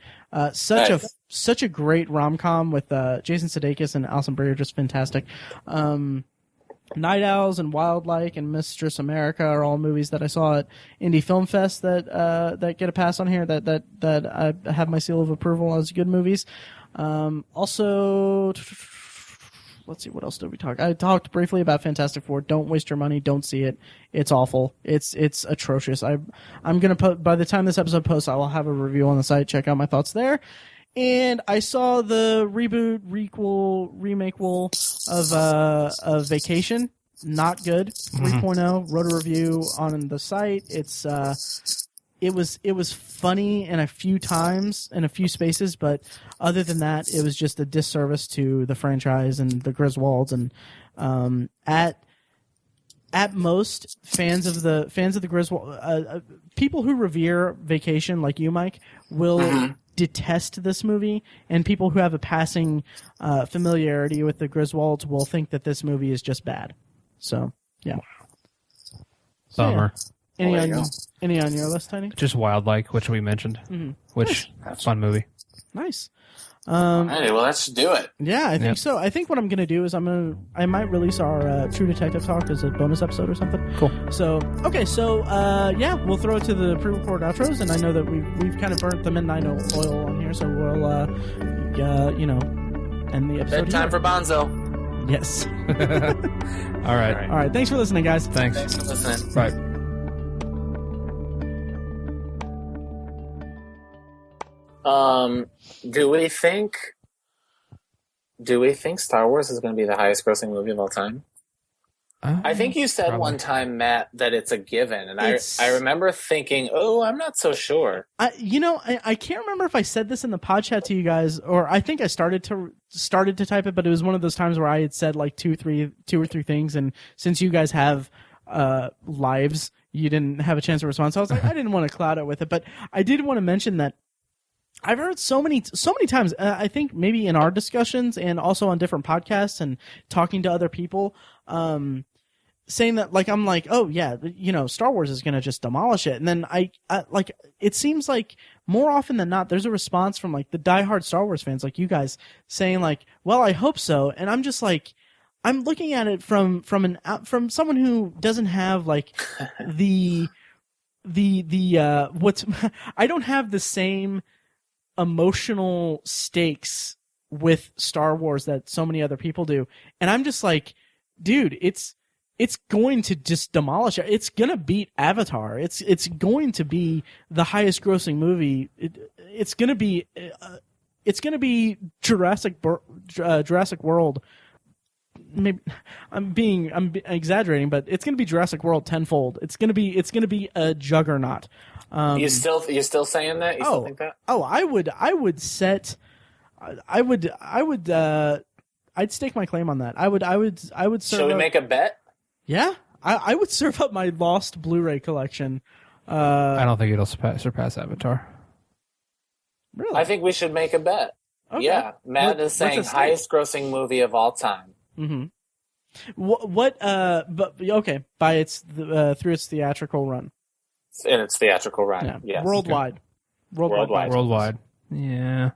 Speaker 1: Such a great rom-com with Jason Sudeikis and Alison Brie are just fantastic. Night Owls and Wildlike and Mistress America are all movies that I saw at Indie Film Fest that get a pass on here. That I have my seal of approval as good movies. Also, let's see, what else did we talk? I talked briefly about Fantastic Four. Don't waste your money. Don't see it. It's awful. It's atrocious. I'm gonna put, by the time this episode posts, I will have a review on the site. Check out my thoughts there. And I saw the reboot, remake of Vacation. Not good. 3.0. Wrote a review on the site. It was funny in a few times, in a few spaces, but other than that, it was just a disservice to the franchise and the Griswolds. And at most, fans of the Griswold, people who revere Vacation, like you, Mike, will detest this movie, and people who have a passing familiarity with the Griswolds will think that this movie is just bad. So, yeah.
Speaker 2: Bummer.
Speaker 1: Yeah. Any on your list, Tiny?
Speaker 2: Just Wildlike, which we mentioned. Which, fun movie.
Speaker 1: Nice.
Speaker 3: Hey, well, that should do it.
Speaker 1: Yeah, I think so. I think what I'm going to do is I might release our True Detective Talk as a bonus episode or something.
Speaker 2: Cool.
Speaker 1: So, okay, yeah, we'll throw it to the pre-record outros, and I know that we've kind of burnt the midnight oil on here, so we'll, end the episode.
Speaker 3: Bedtime for Bonzo.
Speaker 1: Yes.
Speaker 2: All right.
Speaker 1: All right. Thanks for listening, guys.
Speaker 2: Thanks
Speaker 3: for listening.
Speaker 2: Bye.
Speaker 3: Do we think Star Wars is going to be the highest grossing movie of all time? I think you said one time, Matt, that it's a given, and I remember thinking, I'm not so sure.
Speaker 1: I can't remember if I said this in the pod chat to you guys, or I think I started to type it, but it was one of those times where I had said like two or three things, and since you guys have lives, you didn't have a chance to respond. So I was like, I didn't want to cloud it with it, but I did want to mention that I've heard so many times, I think maybe in our discussions and also on different podcasts and talking to other people, saying that, like, I'm like, oh yeah, Star Wars is going to just demolish it. And then I like, it seems like more often than not, there's a response from like the diehard Star Wars fans, like you guys, saying like, well, I hope so. And I'm just like, I'm looking at it from someone who doesn't have like the I don't have the same emotional stakes with Star Wars that so many other people do. And I'm just like, dude, it's going to just demolish it. It's going to beat Avatar. It's going to be the highest grossing movie. It's going to be Jurassic World. Maybe I'm exaggerating, but it's going to be Jurassic World tenfold. It's going to be a juggernaut.
Speaker 3: You still saying that? You still think that?
Speaker 1: I'd stake my claim on that. I would serve.
Speaker 3: Shall we make a bet?
Speaker 1: Yeah, I would serve up my lost Blu-ray collection.
Speaker 2: I don't think it'll surpass Avatar.
Speaker 1: Really?
Speaker 3: I think we should make a bet. Okay. Yeah, Matt is saying highest grossing movie of all time.
Speaker 1: Mm-hmm. But okay, by through its theatrical run.
Speaker 3: In its theatrical run,
Speaker 1: yeah.
Speaker 3: Yes.
Speaker 1: Worldwide.
Speaker 2: Yeah.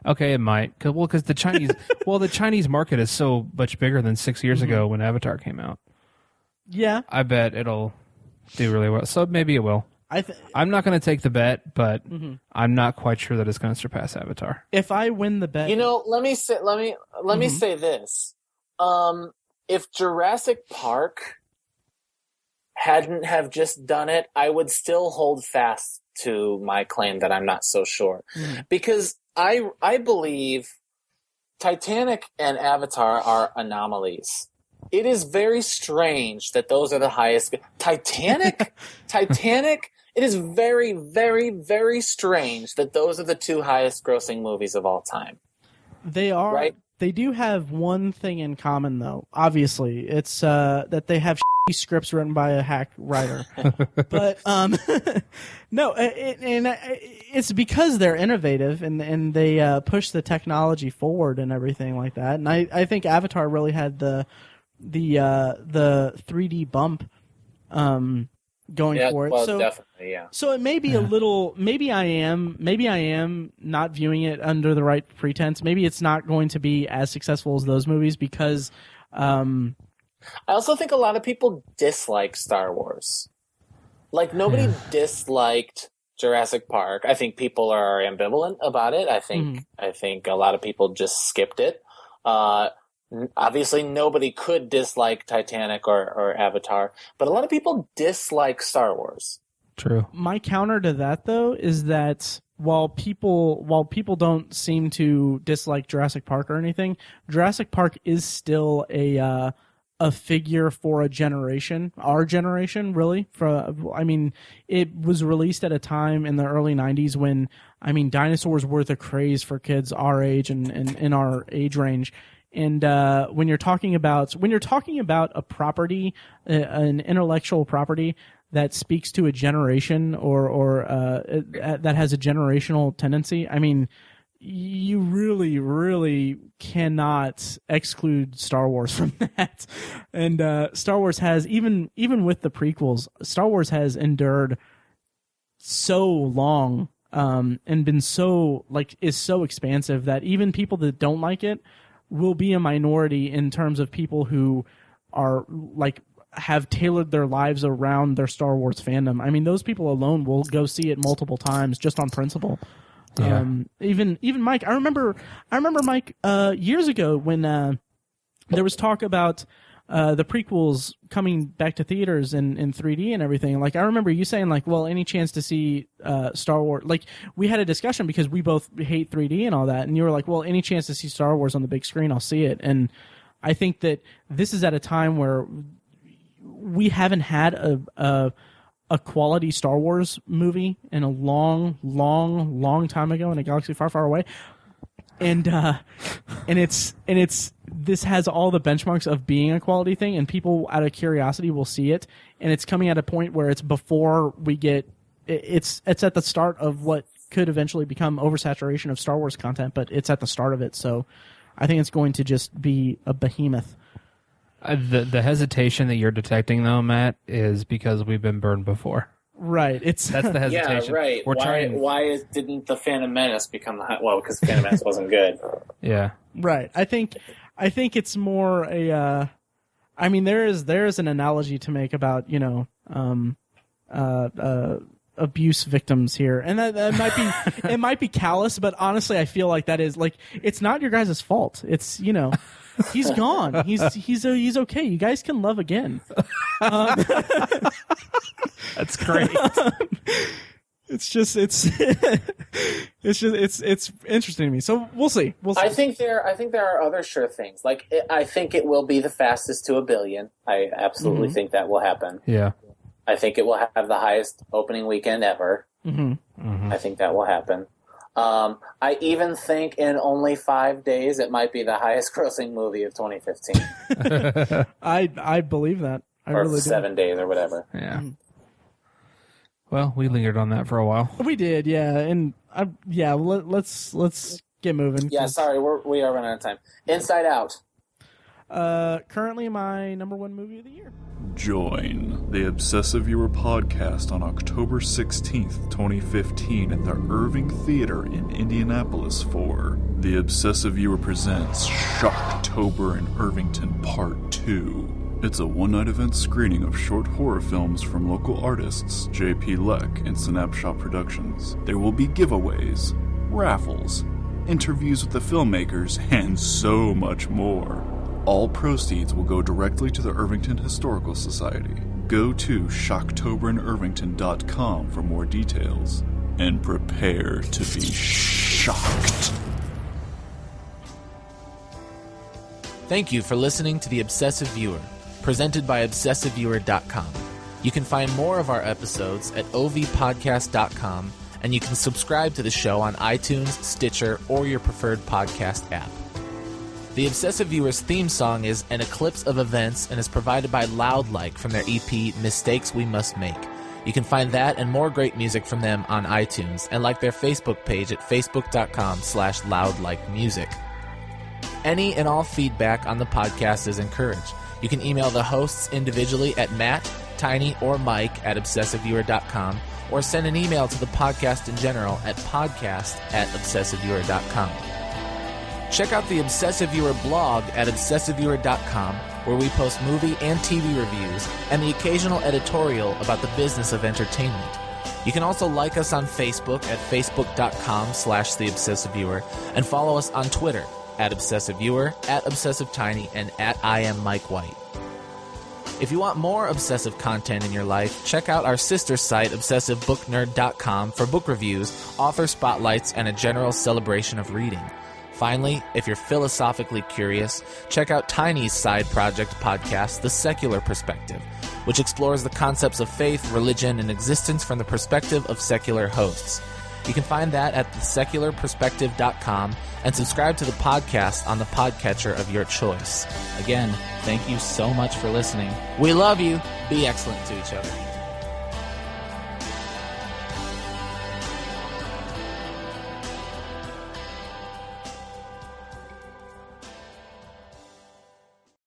Speaker 2: Okay, it might. Because the Chinese market is so much bigger than 6 years ago when Avatar came out.
Speaker 1: Yeah.
Speaker 2: I bet it'll do really well. So maybe it will. I'm not going to take the bet, but I'm not quite sure that it's going to surpass Avatar.
Speaker 1: If I win the bet,
Speaker 3: let me say this: if Jurassic Park hadn't have just done it, I would still hold fast to my claim that I'm not so sure, because I believe Titanic and Avatar are anomalies. It is very strange that those are the highest. Titanic. It is very, very, very strange that those are the two highest grossing movies of all time.
Speaker 1: They are
Speaker 3: right.
Speaker 1: They do have one thing in common, though. Obviously, it's that they have scripts written by a hack writer. But no, it's because they're innovative and they push the technology forward and everything like that. And I think Avatar really had the 3D bump going for it.
Speaker 3: Well,
Speaker 1: so
Speaker 3: definitely, yeah.
Speaker 1: So it may be a little. Maybe I am not viewing it under the right pretense. Maybe it's not going to be as successful as those movies because.
Speaker 3: I also think a lot of people dislike Star Wars. Like, nobody disliked Jurassic Park. I think people are ambivalent about it. I think a lot of people just skipped it. Obviously, nobody could dislike Titanic or Avatar, but a lot of people dislike Star Wars.
Speaker 2: True.
Speaker 1: My counter to that, though, is that while people don't seem to dislike Jurassic Park or anything, Jurassic Park is still a figure for a generation, our generation, really. It was released at a time in the early 90s when, dinosaurs were the craze for kids our age and in our age range. And when you're talking about a property, an intellectual property that speaks to a generation or that has a generational tendency, you really, really cannot exclude Star Wars from that. And Star Wars has, even with the prequels, Star Wars has endured so long and been so, is so expansive that even people that don't like it will be a minority in terms of people who are, have tailored their lives around their Star Wars fandom. Those people alone will go see it multiple times just on principle.
Speaker 2: Yeah.
Speaker 1: Even Mike, I remember Mike years ago when there was talk about the prequels coming back to theaters in 3D and everything. I remember you saying well, any chance to see Star Wars? We had a discussion because we both hate 3D and all that, and you were like, well, any chance to see Star Wars on the big screen, I'll see it. And I think that this is at a time where we haven't had a quality Star Wars movie in a long, long, long time ago in a galaxy far, far away. And it's this has all the benchmarks of being a quality thing, and people out of curiosity will see it, and it's coming at a point where it's before we get it's at the start of what could eventually become oversaturation of Star Wars content, but it's at the start of it. So I think it's going to just be a behemoth.
Speaker 2: The hesitation that you're detecting, though, Matt, is because we've been burned before.
Speaker 1: Right. That's
Speaker 2: the hesitation.
Speaker 3: Yeah, right. Why didn't the Phantom Menace become the because the Phantom Menace wasn't good.
Speaker 2: Yeah.
Speaker 1: Right. I think it's more a. There is an analogy to make about abuse victims here, and that might be it might be callous, but honestly, I feel like that is it's not your guys' fault. It's he's gone. He's okay. You guys can love again.
Speaker 2: That's great.
Speaker 1: It's interesting to me. So we'll see.
Speaker 3: I think there are other sure things. I think it will be the fastest to $1 billion. I absolutely think that will happen.
Speaker 2: Yeah.
Speaker 3: I think it will have the highest opening weekend ever. I think that will happen. I even think in only 5 days it might be the highest grossing movie of 2015.
Speaker 1: I believe that.
Speaker 3: Or really 7 days or whatever.
Speaker 2: Yeah. Well, we lingered on that for a while.
Speaker 1: We did, yeah, and let's get moving.
Speaker 3: Yeah, sorry, we are running out of time. Inside Out.
Speaker 1: Currently my number one movie of the year.
Speaker 4: Join the Obsessive Viewer podcast on October 16th, 2015 at the Irving Theater in Indianapolis for The Obsessive Viewer Presents Shocktober in Irvington Part 2. It's a one-night event screening of short horror films from local artists J.P. Leck and Synapshot Productions. There will be giveaways, raffles, interviews with the filmmakers, and so much more. All proceeds will go directly to the Irvington Historical Society. Go to shocktoberinirvington.com for more details. And prepare to be shocked.
Speaker 5: Thank you for listening to The Obsessive Viewer, presented by ObsessiveViewer.com. You can find more of our episodes at ovpodcast.com, and you can subscribe to the show on iTunes, Stitcher, or your preferred podcast app. The Obsessive Viewer's theme song is An Eclipse of Events and is provided by Wildlike from their EP Mistakes We Must Make. You can find that and more great music from them on iTunes and like their Facebook page at facebook.com/loudlikemusic. Any and all feedback on the podcast is encouraged. You can email the hosts individually at Matt, Tiny, or Mike at obsessiveviewer.com or send an email to the podcast in general at podcast@obsessiveviewer.com. Check out the Obsessive Viewer blog at obsessiveviewer.com, where we post movie and TV reviews and the occasional editorial about the business of entertainment. You can also like us on Facebook at facebook.com/theobsessiveviewer and follow us on Twitter at obsessiveviewer, at obsessivetiny, and at IamMikeWhite. If you want more obsessive content in your life, check out our sister site, obsessivebooknerd.com, for book reviews, author spotlights, and a general celebration of reading. Finally, if you're philosophically curious, check out Tiny's side project podcast, The Secular Perspective, which explores the concepts of faith, religion, and existence from the perspective of secular hosts. You can find that at thesecularperspective.com and subscribe to the podcast on the podcatcher of your choice. Again, thank you so much for listening. We love you. Be excellent to each other.